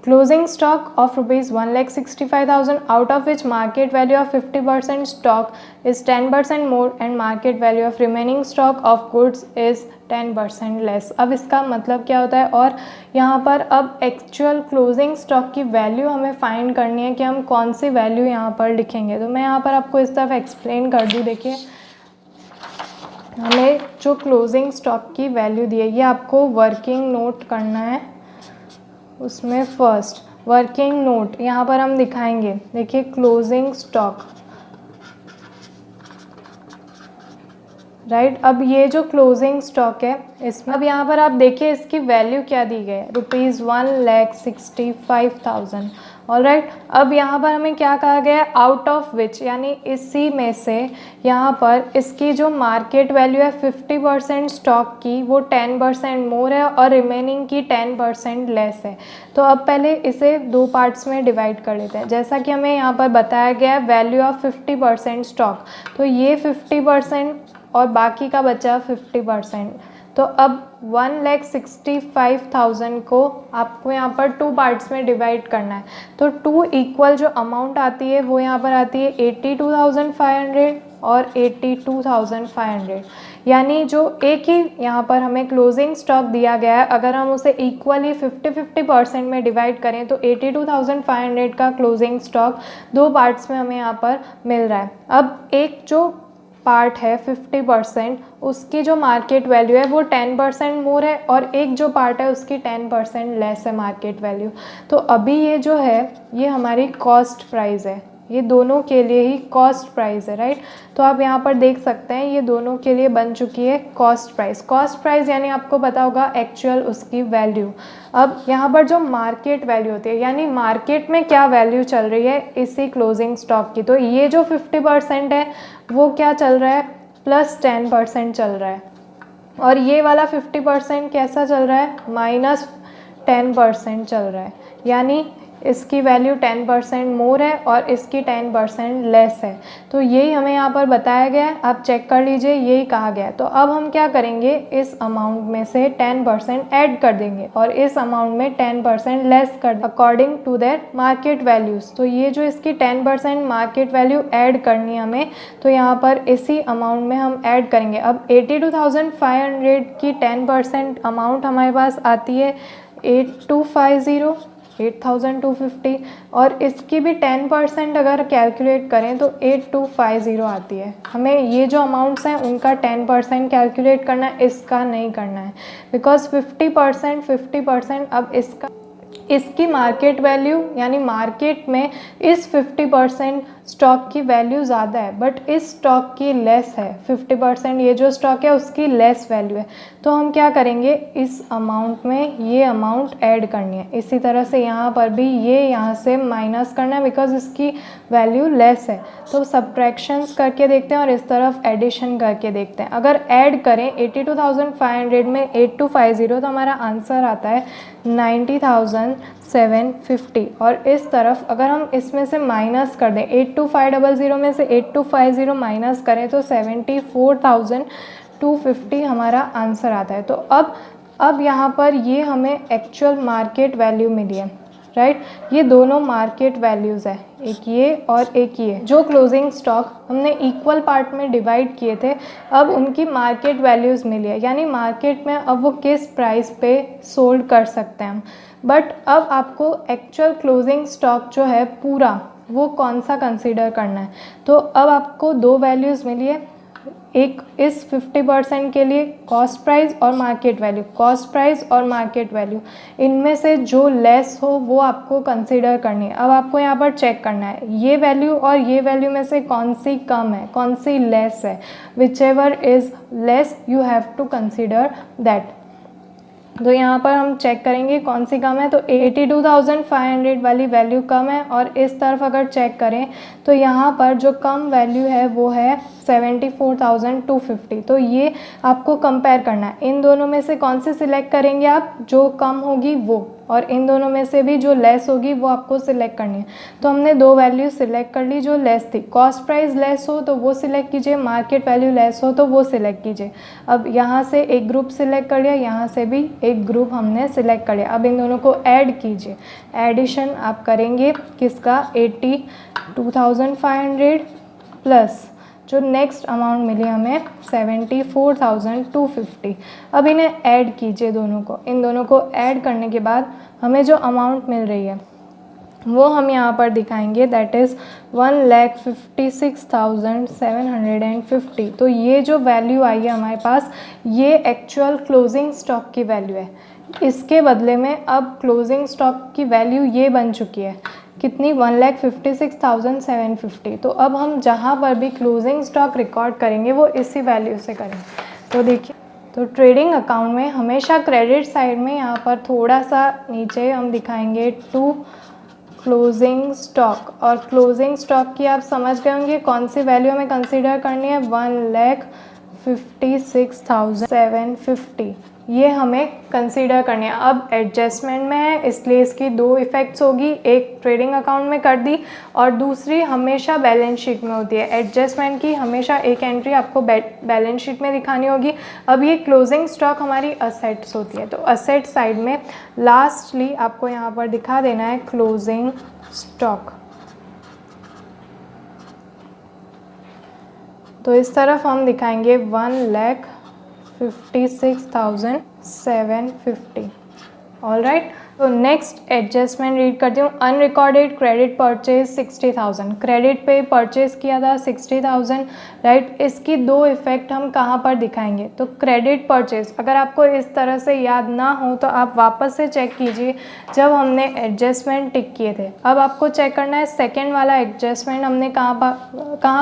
closing stock of rupees 1,65,000 out of which market value of 50% stock is 10% more and market value of remaining stock of goods is 10% less. अब इसका मतलब क्या होता है, और यहाँ पर अब एक्चुअल क्लोजिंग स्टॉक की वैल्यू हमें फाइंड करनी है कि हम कौन सी वैल्यू यहाँ पर लिखेंगे। तो मैं यहाँ पर आपको इस तरफ एक्सप्लेन कर दूँ। देखिए हमें जो क्लोजिंग स्टॉक की वैल्यू दी है ये आपको वर्किंग नोट करना है, उसमें फर्स्ट वर्किंग नोट यहाँ पर हम दिखाएंगे। देखिए क्लोजिंग स्टॉक, राइट। अब ये जो क्लोजिंग स्टॉक है इसमें अब यहाँ पर आप देखिए इसकी वैल्यू क्या दी गई है, रुपीज़ 1,65,000। ऑलराइट, अब यहाँ पर हमें क्या कहा गया है, आउट ऑफ विच, यानी इसी में से यहाँ पर इसकी जो मार्केट वैल्यू है 50% स्टॉक की वो 10% मोर है और रिमेनिंग की 10% लेस है। तो अब पहले इसे दो पार्ट्स में डिवाइड कर लेते हैं। जैसा कि हमें यहाँ पर बताया गया है वैल्यू ऑफ 50% स्टॉक, तो ये 50% और बाकी का बचा 50%। तो अब 1,65,000 को आपको यहाँ पर 2 पार्ट्स में डिवाइड करना है। तो 2 इक्वल जो अमाउंट आती है वो यहाँ पर आती है 82,500 और 82,500, यानी जो एक ही यहाँ पर हमें क्लोजिंग स्टॉक दिया गया है, अगर हम उसे इक्वली 50-50% में डिवाइड करें तो 82,500 का क्लोजिंग स्टॉक दो पार्ट्स में हमें यहाँ पर मिल रहा है। अब एक जो पार्ट है 50%, उसकी जो मार्केट वैल्यू है वो 10% मोर है, और एक जो पार्ट है उसकी 10% लेस है मार्केट वैल्यू। तो अभी ये जो है ये हमारी कॉस्ट प्राइस है, ये दोनों के लिए ही कॉस्ट प्राइस है, राइट। तो आप यहाँ पर देख सकते हैं ये दोनों के लिए बन चुकी है कॉस्ट प्राइस। कॉस्ट प्राइस यानी आपको पता होगा एक्चुअल उसकी वैल्यू। अब यहाँ पर जो मार्केट वैल्यू होती है, यानी मार्केट में क्या वैल्यू चल रही है इसी क्लोजिंग स्टॉक की, तो ये जो 50% है वो क्या चल रहा है, प्लस 10% चल रहा है, और ये वाला 50% कैसा चल रहा है, माइनस 10% चल रहा है, यानी इसकी वैल्यू 10% मोर है और इसकी 10% लेस है। तो यही हमें यहाँ पर बताया गया है, आप चेक कर लीजिए, यही कहा गया है। तो अब हम क्या करेंगे, इस अमाउंट में से 10% ऐड कर देंगे और इस अमाउंट में 10% लेस कर according to their market values. तो ये जो इसकी 10% मार्केट वैल्यू ऐड करनी है हमें, तो यहाँ पर इसी अमाउंट में हम ऐड करेंगे। अब 82,500 की 10% अमाउंट हमारे पास आती है 8,250 और इसकी भी 10% अगर कैलकुलेट करें तो 8,250 आती है। हमें ये जो अमाउंट्स हैं उनका 10% कैलकुलेट करना है, इसका नहीं करना है, बिकॉज 50%। अब इसकी मार्केट वैल्यू यानी मार्केट में इस 50% स्टॉक की वैल्यू ज़्यादा है, बट इस स्टॉक की लेस है। 50% ये जो स्टॉक है उसकी लेस वैल्यू है। तो हम क्या करेंगे, इस अमाउंट में ये अमाउंट ऐड करनी है। इसी तरह से यहाँ पर भी ये यहाँ से माइनस करना है, बिकॉज इसकी वैल्यू लेस है। तो सब्ट्रैक्शंस करके देखते हैं और इस तरफ एडिशन करके देखते हैं। अगर ऐड करें 82,500 में 8250 तो हमारा आंसर आता है 90,750, और इस तरफ अगर हम इसमें से माइनस कर दें 82,500 में से 8250 माइनस करें तो 74,250 हमारा आंसर आता है। तो अब यहाँ पर ये हमें एक्चुअल मार्केट वैल्यू मिली है, राइट। ये दोनों मार्केट वैल्यूज़ है, एक ये और एक ये, जो क्लोजिंग स्टॉक हमने इक्वल पार्ट में डिवाइड किए थे, अब उनकी मार्केट वैल्यूज़ मिली है, यानी मार्केट में अब वो किस प्राइस पे सोल्ड कर सकते हैं हम। बट अब आपको एक्चुअल क्लोजिंग स्टॉक जो है पूरा वो कौन सा कंसीडर करना है। तो अब आपको दो वैल्यूज़ मिली है, एक इस 50% के लिए कॉस्ट प्राइस और मार्केट वैल्यू, कॉस्ट प्राइस और मार्केट वैल्यू, इनमें से जो लेस हो वो आपको कंसीडर करनी है। अब आपको यहाँ पर चेक करना है ये वैल्यू और ये वैल्यू में से कौन सी कम है, कौन सी लेस है। Whichever is less you have to consider that. तो यहाँ पर हम चेक करेंगे कौन सी कम है, तो 82,500 वाली वैल्यू कम है, और इस तरफ अगर चेक करें तो यहाँ पर जो कम वैल्यू है वो है 74,250। तो ये आपको कंपेयर करना है, इन दोनों में से कौन से सिलेक्ट करेंगे आप, जो कम होगी वो, और इन दोनों में से भी जो लेस होगी वो आपको सिलेक्ट करनी है। तो हमने दो वैल्यू सिलेक्ट कर ली जो लेस थी, कॉस्ट प्राइस लेस हो तो वो सिलेक्ट कीजिए, मार्केट वैल्यू लेस हो तो वो सिलेक्ट कीजिए। अब यहाँ से एक ग्रुप सिलेक्ट कर लिया, यहाँ से भी एक ग्रुप हमने सिलेक्ट कर लिया। अब इन दोनों को ऐड कीजिए, एडिशन आप करेंगे किसका, 82,500 प्लस जो नेक्स्ट अमाउंट मिली हमें 74,250। अब इन्हें ऐड कीजिए दोनों को, इन दोनों को ऐड करने के बाद हमें जो अमाउंट मिल रही है वो हम यहाँ पर दिखाएंगे, दैट इज़ 1,56,750। तो ये जो वैल्यू आई है हमारे पास, ये एक्चुअल क्लोजिंग स्टॉक की वैल्यू है। इसके बदले में अब क्लोजिंग स्टॉक की वैल्यू ये बन चुकी है कितनी, 1,56,750। तो अब हम जहाँ पर भी क्लोजिंग स्टॉक रिकॉर्ड करेंगे वो इसी वैल्यू से करेंगे। तो देखिए, तो ट्रेडिंग अकाउंट में हमेशा क्रेडिट साइड में यहाँ पर थोड़ा सा नीचे हम दिखाएंगे टू क्लोजिंग स्टॉक, और क्लोजिंग स्टॉक की आप समझ गए होंगे कौन सी वैल्यू हमें कंसीडर करनी है, 1,56,750 ये हमें कंसीडर करनी है। अब एडजस्टमेंट में है इसलिए इसकी दो इफ़ेक्ट्स होगी, एक ट्रेडिंग अकाउंट में कर दी और दूसरी हमेशा बैलेंस शीट में होती है। एडजस्टमेंट की हमेशा एक एंट्री आपको बैलेंस शीट में दिखानी होगी। अब ये क्लोजिंग स्टॉक हमारी असेट्स होती है, तो असेट साइड में लास्टली आपको यहाँ पर दिखा देना है क्लोजिंग स्टॉक। तो इस तरफ हम दिखाएंगे 1,56,750। ऑल राइट, तो नेक्स्ट एडजस्टमेंट रीड करती हूँ। अनरिकॉर्डेड क्रेडिट परचेज 60,000, क्रेडिट पे परचेज किया था 60,000, राइट। इसकी दो इफेक्ट हम कहाँ पर दिखाएंगे, तो क्रेडिट परचेज अगर आपको इस तरह से याद ना हो तो आप वापस से चेक कीजिए जब हमने एडजस्टमेंट टिक किए थे। अब आपको चेक करना है सेकेंड वाला एडजस्टमेंट हमने कहाँ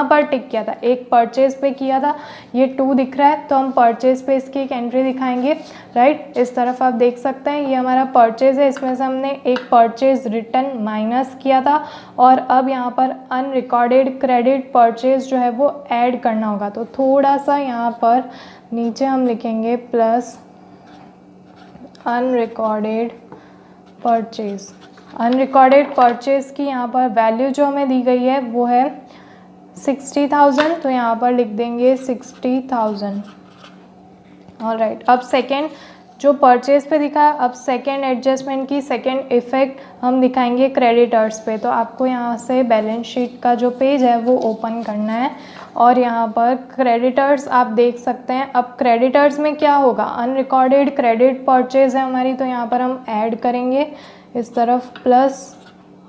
पर टिक किया था। एक परचेज पे किया था, ये 2 दिख रहा है, तो हम परचेज पे इसकी एक एंट्री दिखाएंगे, राइट। इस तरफ आप देख सकते हैं ये हमारा परचेज है, इसमें से हमने एक परचेज रिटर्न माइनस किया था और अब यहाँ पर अनरिकॉर्डेड क्रेडिट परचेज जो है वो ऐड करना होगा। तो थोड़ा सा यहाँ पर नीचे हम लिखेंगे plus unrecorded purchase. Unrecorded purchase की यहाँ पर वैल्यू जो हमें दी गई है वो है 60,000, तो यहाँ पर लिख देंगे 60,000। ऑलराइट, अब सेकेंड जो परचेज पे दिखा है, अब सेकेंड एडजस्टमेंट की सेकेंड इफेक्ट हम दिखाएंगे क्रेडिटर्स पे। तो आपको यहाँ से बैलेंस शीट का जो पेज है वो ओपन करना है और यहाँ पर क्रेडिटर्स आप देख सकते हैं। अब क्रेडिटर्स में क्या होगा, अनरिकॉर्डेड क्रेडिट परचेज है हमारी, तो यहाँ पर हम ऐड करेंगे इस तरफ प्लस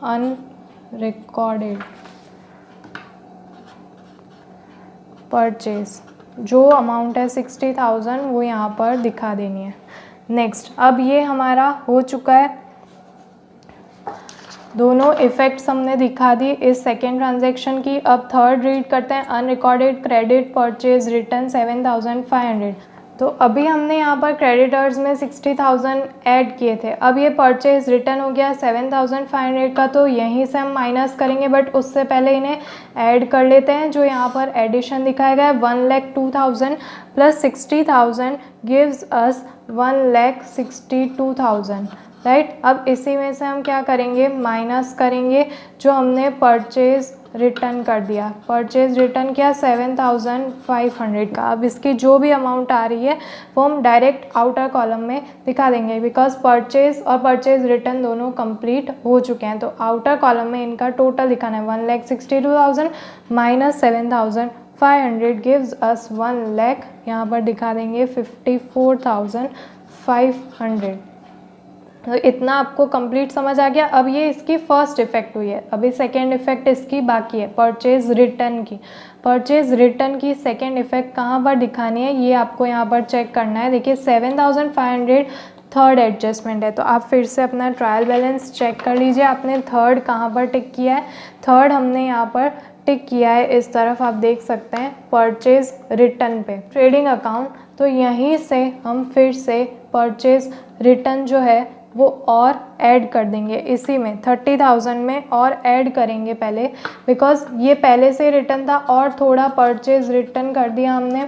अनरिकॉर्डेड परचेज, जो अमाउंट है 60,000 वो यहाँ पर दिखा देनी है। नेक्स्ट, अब ये हमारा हो चुका है, दोनों इफेक्ट्स हमने दिखा दी इस सेकेंड ट्रांजैक्शन की। अब थर्ड रीड करते हैं, अनरिकॉर्डेड क्रेडिट परचेज रिटर्न 7,500। तो अभी हमने यहाँ पर क्रेडिटर्स में 60,000 ऐड किए थे, अब ये परचेज रिटर्न हो गया 7,500 का, तो यहीं से हम माइनस करेंगे, बट उससे पहले इन्हें ऐड कर लेते हैं। जो यहाँ पर एडिशन दिखाया गया है 1,02,000 प्लस 60,000 गिव्स अस 1,62,000, राइट। अब इसी में से हम क्या करेंगे, माइनस करेंगे जो हमने परचेज रिटर्न कर दिया। परचेज रिटर्न किया 7,500 का। अब इसकी जो भी अमाउंट आ रही है वो हम डायरेक्ट आउटर कॉलम में दिखा देंगे, बिकॉज परचेज और परचेज रिटर्न दोनों कंप्लीट हो चुके हैं। तो आउटर कॉलम में इनका टोटल दिखाना है 1,62,000 माइनस 7,500 गिव्स अस 1 लाख, यहाँ पर दिखा देंगे 54,500। तो इतना आपको कंप्लीट समझ आ गया। अब ये इसकी फर्स्ट इफेक्ट हुई है, अभी सेकेंड इफेक्ट इसकी बाकी है परचेज रिटर्न की। परचेज रिटर्न की सेकेंड इफेक्ट कहाँ पर दिखानी है ये आपको यहाँ पर चेक करना है। देखिए 7,500 थर्ड एडजस्टमेंट है, तो आप फिर से अपना ट्रायल बैलेंस चेक कर लीजिए, आपने थर्ड कहाँ पर टिक किया है। थर्ड हमने यहाँ पर टिक किया है, इस तरफ आप देख सकते हैं परचेज रिटर्न पे, ट्रेडिंग अकाउंट। तो यहीं से हम फिर से परचेज रिटर्न जो है वो और ऐड कर देंगे, इसी में 30,000 में और ऐड करेंगे पहले, बिकॉज ये पहले से रिटर्न था और थोड़ा परचेज रिटर्न कर दिया हमने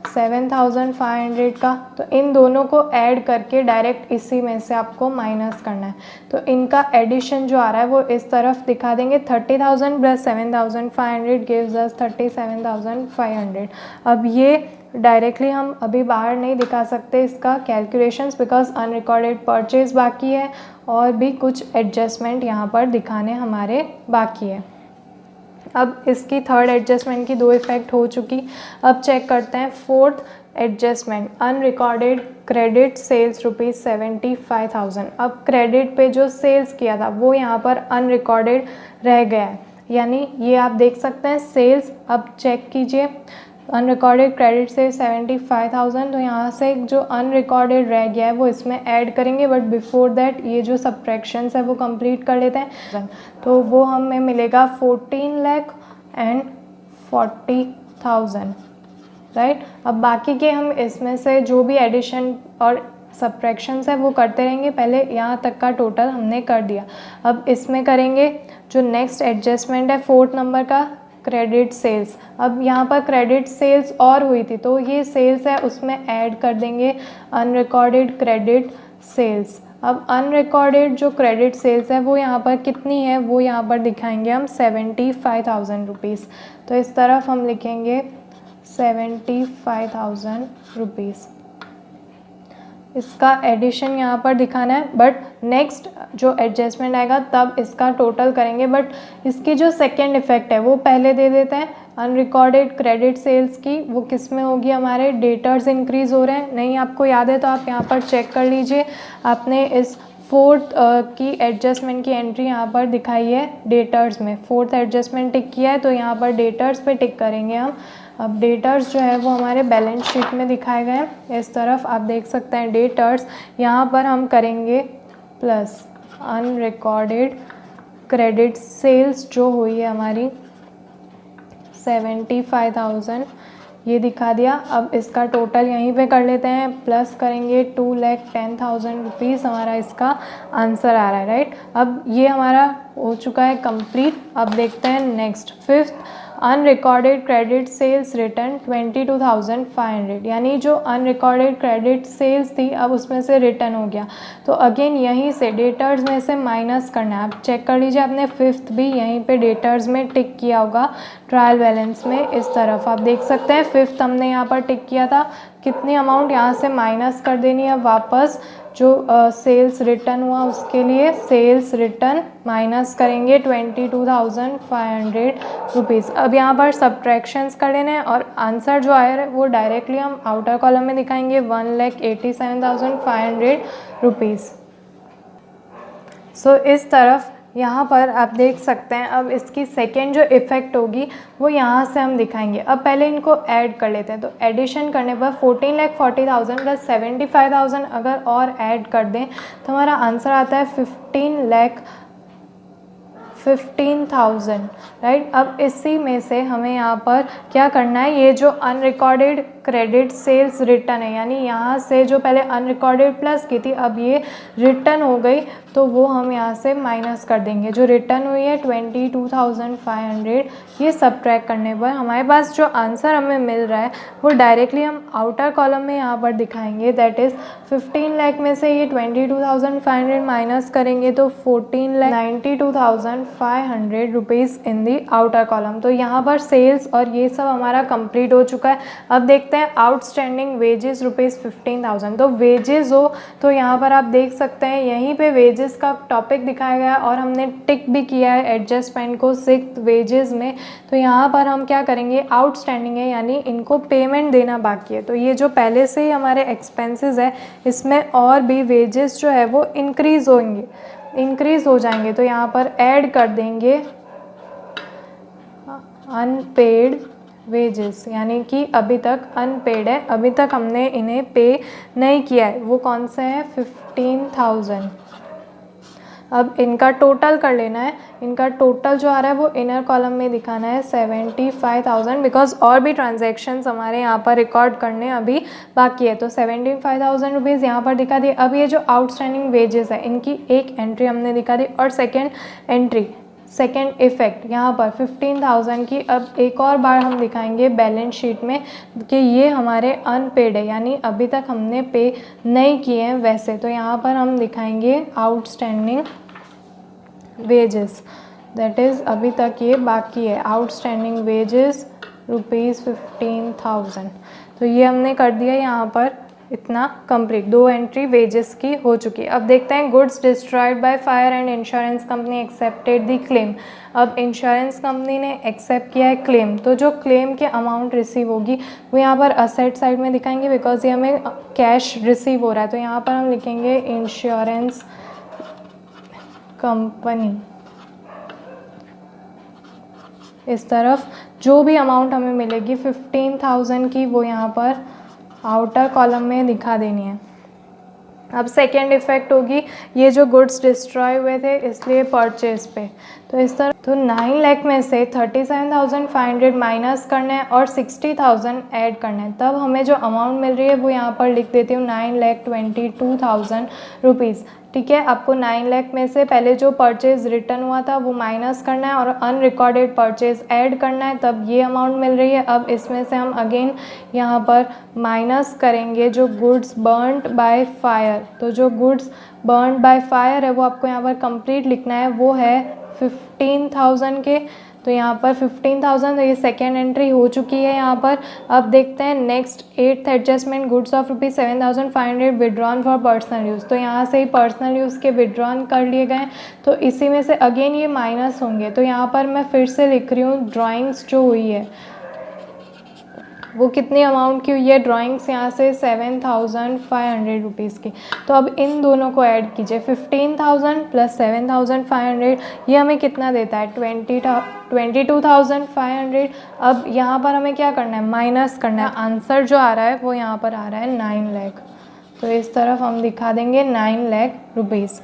7,500 का। तो इन दोनों को ऐड करके डायरेक्ट इसी में से आपको माइनस करना है। तो इनका एडिशन जो आ रहा है वो इस तरफ दिखा देंगे, 30,000 प्लस 7,500 गिव्स अस 37,500। अब ये डायरेक्टली हम अभी बाहर नहीं दिखा सकते इसका कैलकुलेशंस, बिकॉज अनरिकॉर्डेड परचेज बाकी है और भी कुछ एडजस्टमेंट यहाँ पर दिखाने हमारे बाकी है। अब इसकी थर्ड एडजस्टमेंट की 2 इफेक्ट हो चुकी। अब चेक करते हैं fourth adjustment, unrecorded credit sales ₹75,000। अब क्रेडिट पे जो सेल्स किया था वो यहाँ पर अनरिकॉर्डेड रह गया है, यानी ये आप देख सकते हैं सेल्स। अब चेक कीजिए, अनरिकॉर्डेड क्रेडिट से 75,000, तो यहाँ से जो अनरिकॉर्डेड रह गया है वो इसमें ऐड करेंगे, बट बिफोर दैट ये जो सब्ट्रैक्शंस है वो कंप्लीट कर लेते हैं। तो वो हमें मिलेगा 14,40,000, राइट। अब बाकी के हम इसमें से जो भी एडिशन और सब्ट्रैक्शंस है वो करते रहेंगे, पहले यहाँ तक का टोटल हमने कर दिया। अब इसमें करेंगे जो नेक्स्ट एडजस्टमेंट है 4th नंबर का, क्रेडिट सेल्स। अब यहाँ पर क्रेडिट सेल्स और हुई थी, तो ये सेल्स है उसमें ऐड कर देंगे अनरिकॉर्डेड क्रेडिट सेल्स। अब अनरिकॉर्डेड जो क्रेडिट सेल्स है वो यहाँ पर कितनी है वो यहाँ पर दिखाएंगे हम 75,000 रुपीज़। तो इस तरफ हम लिखेंगे 75,000 रुपीज़, इसका एडिशन यहाँ पर दिखाना है, बट नेक्स्ट जो एडजस्टमेंट आएगा तब इसका टोटल करेंगे। बट इसकी जो सेकेंड इफेक्ट है वो पहले दे देते हैं। अनरिकॉर्डेड क्रेडिट सेल्स की, वो किस में होगी, हमारे डेटर्स इंक्रीज़ हो रहे हैं। नहीं आपको याद है तो आप यहाँ पर चेक कर लीजिए, आपने इस फोर्थ की एडजस्टमेंट की एंट्री यहाँ पर दिखाई है डेटर्स में, फोर्थ एडजस्टमेंट टिक किया है तो यहाँ पर डेटर्स पे टिक करेंगे हम। अब डेटर्स जो है वो हमारे बैलेंस शीट में दिखाए गए हैं, इस तरफ आप देख सकते हैं डेटर्स, यहाँ पर हम करेंगे प्लस अनरिकॉर्डेड क्रेडिट सेल्स जो हुई है हमारी 75,000, ये दिखा दिया। अब इसका टोटल यहीं पे कर लेते हैं, प्लस करेंगे 2,10,000 रुपीज़, हमारा इसका आंसर आ रहा है, राइट। अब ये हमारा हो चुका है कंप्लीट। अब देखते हैं next, fifth, unrecorded credit sales return 22,500, यानी जो अनरिकॉर्डेड क्रेडिट सेल्स थी अब उसमें से रिटर्न हो गया, तो अगेन यहीं से डेटर्स में से माइनस करना है। आप चेक कर लीजिए, आपने फिफ्थ भी यहीं पे डेटर्स में टिक किया होगा ट्रायल बैलेंस में, इस तरफ आप देख सकते हैं फिफ्थ हमने यहाँ पर टिक किया था, कितनी अमाउंट यहाँ से माइनस कर देनी है वापस, जो सेल्स रिटर्न हुआ उसके लिए सेल्स रिटर्न माइनस करेंगे 22,500 रुपीज़। अब यहाँ पर सब्ट्रैक्शंस कर लेने हैं और आंसर जो आया है वो डायरेक्टली हम आउटर कॉलम में दिखाएंगे 1,87,500 रुपीज़। सो इस तरफ यहाँ पर आप देख सकते हैं। अब इसकी सेकेंड जो इफ़ेक्ट होगी वो यहाँ से हम दिखाएंगे। अब पहले इनको ऐड कर लेते हैं, तो एडिशन करने पर 14,40,000 प्लस 75,000 अगर और ऐड कर दें तो हमारा आंसर आता है 15,15,000, राइट। अब इसी में से हमें यहाँ पर क्या करना है, ये जो अनरिकॉर्डेड क्रेडिट सेल्स रिटर्न है, यानी यहाँ से जो पहले अनरिकॉर्डेड प्लस की थी अब ये रिटर्न हो गई, तो वो हम यहाँ से माइनस कर देंगे। जो रिटर्न हुई है 22,500, ये सब्ट्रैक्ट करने पर हमारे पास जो आंसर हमें मिल रहा है वो डायरेक्टली हम आउटर कॉलम में यहाँ पर दिखाएंगे। दैट इज़ 15 लाख में से ये 22,500 माइनस करेंगे तो 14,92,500 rupees in the outer column. तो यहाँ पर सेल्स और ये सब हमारा कंप्लीट हो चुका है। अब देखते हैं आउटस्टैंडिंग वेजेस रुपीज़ 15,000। तो वेजेस हो तो यहाँ पर आप देख सकते हैं यहीं पे वेजेस का टॉपिक दिखाया गया और हमने टिक भी किया है एडजस्टमेंट को सिक्स्थ वेजेस में। तो यहाँ पर हम क्या करेंगे, आउटस्टैंडिंग है यानी इनको पेमेंट देना बाकी है, तो ये जो पहले से ही हमारे एक्सपेंसेस है इसमें और भी वेजेस जो है वो इंक्रीज़ हो जाएंगे। तो यहाँ पर ऐड कर देंगे अनपेड वेजेस, यानी कि अभी तक अनपेड है, अभी तक हमने इन्हें पे नहीं किया है, वो कौन सा है 15,000। अब इनका टोटल कर लेना है, इनका टोटल जो आ रहा है वो इनर कॉलम में दिखाना है 75,000, बिकॉज और भी ट्रांजैक्शंस हमारे यहाँ पर रिकॉर्ड करने अभी बाकी है। तो 75,000 रुपीज़ यहाँ पर दिखा दिए। अब ये जो आउटस्टैंडिंग वेजेस है इनकी एक एंट्री हमने दिखा दी और सेकेंड इफेक्ट यहाँ पर 15,000 की अब एक और बार हम दिखाएंगे बैलेंस शीट में कि ये हमारे अनपेड है, यानी अभी तक हमने पे नहीं किए हैं वैसे। तो यहाँ पर हम दिखाएंगे आउटस्टैंडिंग वेजेस, दैट इज़ अभी तक ये बाकी है, आउटस्टैंडिंग वेजेस रुपीज़ 15,000। तो ये हमने कर दिया यहाँ पर इतना कंप्लीट, दो एंट्री वेजेस की हो चुकी है। अब देखते हैं goods destroyed by fire and insurance company accepted the claim. अब इंश्योरेंस कंपनी ने एक्सेप्ट किया है क्लेम, तो जो क्लेम के अमाउंट रिसीव होगी वो यहाँ पर असेट साइड में दिखाएंगे, बिकॉज ये हमें कैश रिसीव हो रहा है। तो यहाँ पर हम लिखेंगे इंश्योरेंस कंपनी, इस तरफ जो भी अमाउंट हमें मिलेगी 15,000 की वो यहाँ पर आउटर कॉलम में दिखा देनी है। अब सेकेंड इफेक्ट होगी ये जो गुड्स डिस्ट्रॉय हुए थे इसलिए परचेज पे, तो इस तरह तो 9 लाख में से 37,500 माइनस करना है और 60,000 ऐड करना है, तब हमें जो अमाउंट मिल रही है वो यहाँ पर लिख देती हूँ 9,22,000 रुपीज़। ठीक है, आपको 9 लाख में से पहले जो परचेज रिटर्न हुआ था वो माइनस करना है और अनरिकॉर्डेड परचेज ऐड करना है, तब ये अमाउंट मिल रही है। अब इसमें से हम अगेन यहाँ पर माइनस करेंगे जो गुड्स बर्न्ड बाय फायर। तो जो गुड्स बर्न्ड बाय फायर है वो आपको यहाँ पर कंप्लीट लिखना है, वो है 15,000 के। तो यहाँ पर 15,000, तो ये सेकेंड एंट्री हो चुकी है यहाँ पर। अब देखते हैं next 8th adjustment, goods of ₹7,500 withdrawn for personal use. तो यहाँ से ही पर्सनल यूज़ के विड्रॉन कर लिए गए, तो इसी में से अगेन ये माइनस होंगे। तो यहाँ पर मैं फिर से लिख रही हूँ ड्राइंग्स जो हुई है वो कितनी अमाउंट की हुई है, ड्राइंग्स यहाँ से 7,500 रुपीज़ की। तो अब इन दोनों को ऐड कीजिए, 15,000 प्लस 7,500, ये हमें कितना देता है 22,500। अब यहाँ पर हमें क्या करना है, माइनस करना है। आंसर जो आ रहा है वो यहाँ पर आ रहा है 9 लाख। तो इस तरफ हम दिखा देंगे 9 लाख रुपीज़।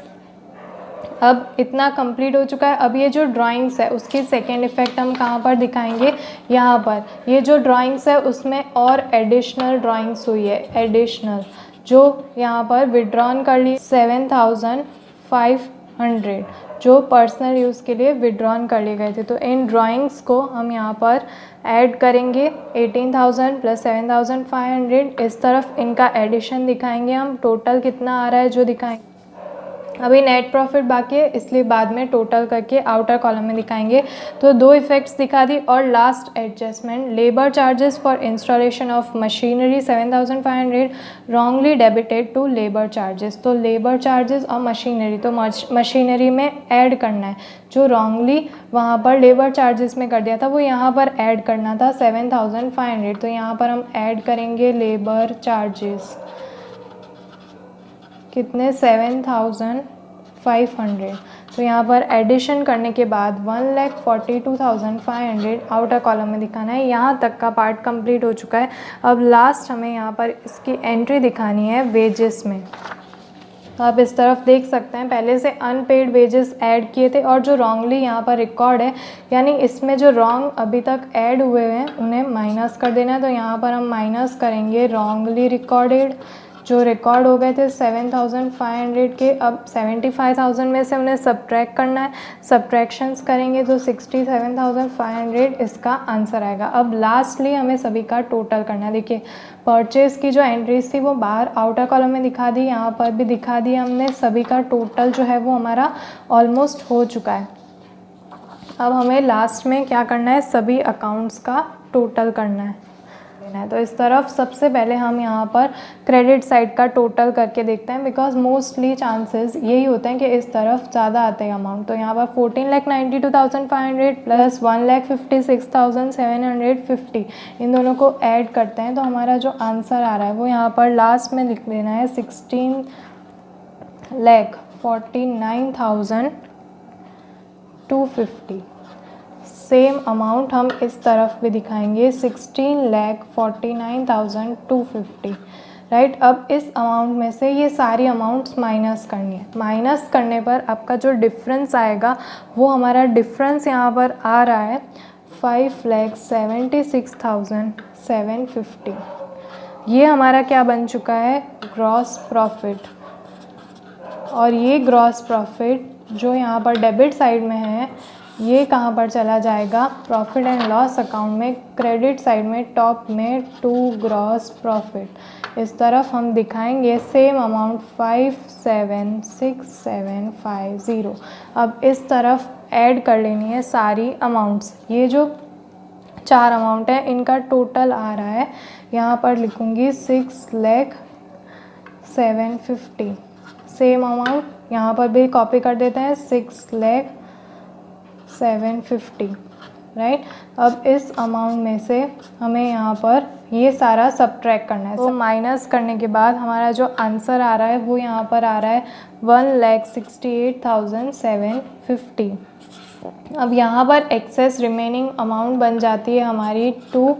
अब इतना कंप्लीट हो चुका है। अब ये जो ड्राइंग्स है उसकी सेकेंड इफ़ेक्ट हम कहाँ पर दिखाएंगे, यहाँ पर। ये जो ड्राइंग्स है उसमें और एडिशनल ड्राइंग्स हुई है, एडिशनल जो यहाँ पर विड्रॉन कर ली 7,500 जो पर्सनल यूज़ के लिए विड्रॉन कर लिए गए थे। तो इन ड्राइंग्स को हम यहाँ पर ऐड करेंगे 18,000 प्लस 7,500। इस तरफ इनका एडिशन दिखाएंगे हम, टोटल कितना आ रहा है जो दिखाएंगे। अभी नेट प्रॉफिट बाकी है इसलिए बाद में टोटल करके आउटर कॉलम में दिखाएंगे। तो दो इफ़ेक्ट्स दिखा दी। और last adjustment, labour charges for installation of machinery 7,500 wrongly debited to labour charges. तो लेबर चार्जेस और मशीनरी, तो मशीनरी में ऐड करना है, जो रॉन्गली वहाँ पर लेबर चार्जेस में कर दिया था वो यहाँ पर ऐड करना था 7,500। तो यहाँ पर हम ऐड करेंगे लेबर चार्जेस कितने, 7,500। तो यहाँ पर एडिशन करने के बाद 1,42,500 आउटर कॉलम में दिखाना है। यहाँ तक का पार्ट कंप्लीट हो चुका है। अब लास्ट हमें यहाँ पर इसकी एंट्री दिखानी है वेजेस में। तो आप इस तरफ देख सकते हैं पहले से अनपेड वेजेस ऐड किए थे और जो रॉन्गली यहाँ पर रिकॉर्ड है, यानी इसमें जो रॉन्ग अभी तक ऐड हुए हैं उन्हें माइनस कर देना है। तो यहाँ पर हम माइनस करेंगे रॉन्गली रिकॉर्डेड जो रिकॉर्ड हो गए थे 7,500 के। अब 75,000 में से उन्हें सब्ट्रैक्ट करना है, सब्ट्रैक्शंस करेंगे तो 67,500 इसका आंसर आएगा। अब लास्टली हमें सभी का टोटल करना है। देखिए परचेज़ की जो एंट्रीज थी वो बाहर आउटर कॉलम में दिखा दी, यहाँ पर भी दिखा दी हमने। सभी का टोटल जो है वो हमारा ऑलमोस्ट हो चुका है। अब हमें लास्ट में क्या करना है, सभी अकाउंट्स का टोटल करना है। तो इस तरफ सबसे पहले हम यहाँ पर क्रेडिट साइड का टोटल करके देखते हैं, बिकॉज मोस्टली चांसेस यही होते हैं कि इस तरफ ज़्यादा आते हैं अमाउंट। तो यहाँ पर 14,92,500 प्लस 1,56,750 इन दोनों को ऐड करते हैं। तो हमारा जो आंसर आ रहा है वो यहाँ पर लास्ट में लिख देना है 16,49,250। सेम अमाउंट हम इस तरफ भी दिखाएंगे 16,49,250, राइट। अब इस अमाउंट में से ये सारी अमाउंट्स माइनस करनी है। माइनस करने पर आपका जो डिफरेंस आएगा वो हमारा डिफरेंस यहाँ पर आ रहा है 5,76,750। ये हमारा क्या बन चुका है, ग्रॉस प्रॉफिट। और ये ग्रॉस प्रॉफिट जो यहाँ पर डेबिट साइड में है ये कहाँ पर चला जाएगा, प्रॉफिट एंड लॉस अकाउंट में, क्रेडिट साइड में टॉप में टू ग्रॉस प्रॉफिट। इस तरफ हम दिखाएंगे सेम अमाउंट 5,76,750। अब इस तरफ ऐड कर लेनी है सारी अमाउंट्स। ये जो चार अमाउंट है इनका टोटल आ रहा है, यहाँ पर लिखूँगी 6,0750। सेम अमाउंट यहाँ पर भी कॉपी कर देते हैं 6,0750, राइट। अब इस अमाउंट में से हमें यहाँ पर ये सारा सब्ट्रैक्ट करना है। तो माइनस करने के बाद हमारा जो आंसर आ रहा है वो यहाँ पर आ रहा है 1,68,750। अब यहाँ पर एक्सेस रिमेनिंग अमाउंट बन जाती है हमारी टू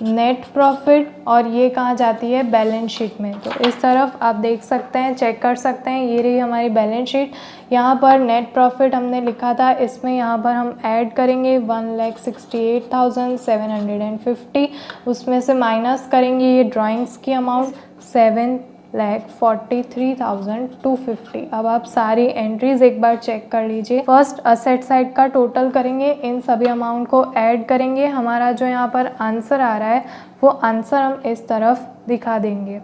नेट प्रॉफिट, और ये कहाँ जाती है, बैलेंस शीट में। तो इस तरफ आप देख सकते हैं, चेक कर सकते हैं, ये रही हमारी बैलेंस शीट। यहाँ पर नेट प्रॉफिट हमने लिखा था, इसमें यहाँ पर हम ऐड करेंगे 1,68,750, उसमें से माइनस करेंगे ये ड्राइंग्स की अमाउंट 7,43,250। अब आप सारी एंट्रीज एक बार चेक कर लीजिए। फर्स्ट असेट साइड का टोटल करेंगे, इन सभी अमाउंट को ऐड करेंगे। हमारा जो यहाँ पर आंसर आ रहा है वो आंसर हम इस तरफ दिखा देंगे।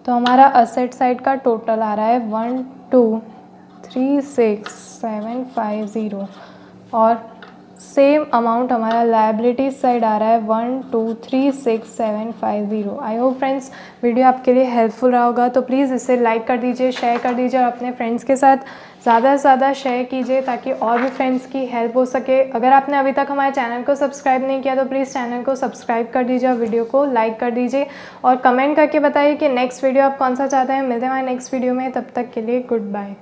तो हमारा असेट साइड का टोटल आ रहा है 1,2,3,6,750 और सेम अमाउंट हमारा लायबिलिटीज साइड आ रहा है 1236750। आई होप फ्रेंड्स वीडियो आपके लिए हेल्पफुल रहा होगा, तो प्लीज़ इसे लाइक कर दीजिए, शेयर कर दीजिए और अपने फ्रेंड्स के साथ ज़्यादा से ज़्यादा शेयर कीजिए ताकि और भी फ्रेंड्स की हेल्प हो सके। अगर आपने अभी तक हमारे चैनल को सब्सक्राइब नहीं किया तो प्लीज़ चैनल को सब्सक्राइब कर दीजिए और वीडियो को लाइक कर दीजिए और कमेंट करके बताइए कि नेक्स्ट वीडियो आप कौन सा चाहते हैं। मिलते हैं हमारे नेक्स्ट वीडियो में, तब तक के लिए गुड बाय।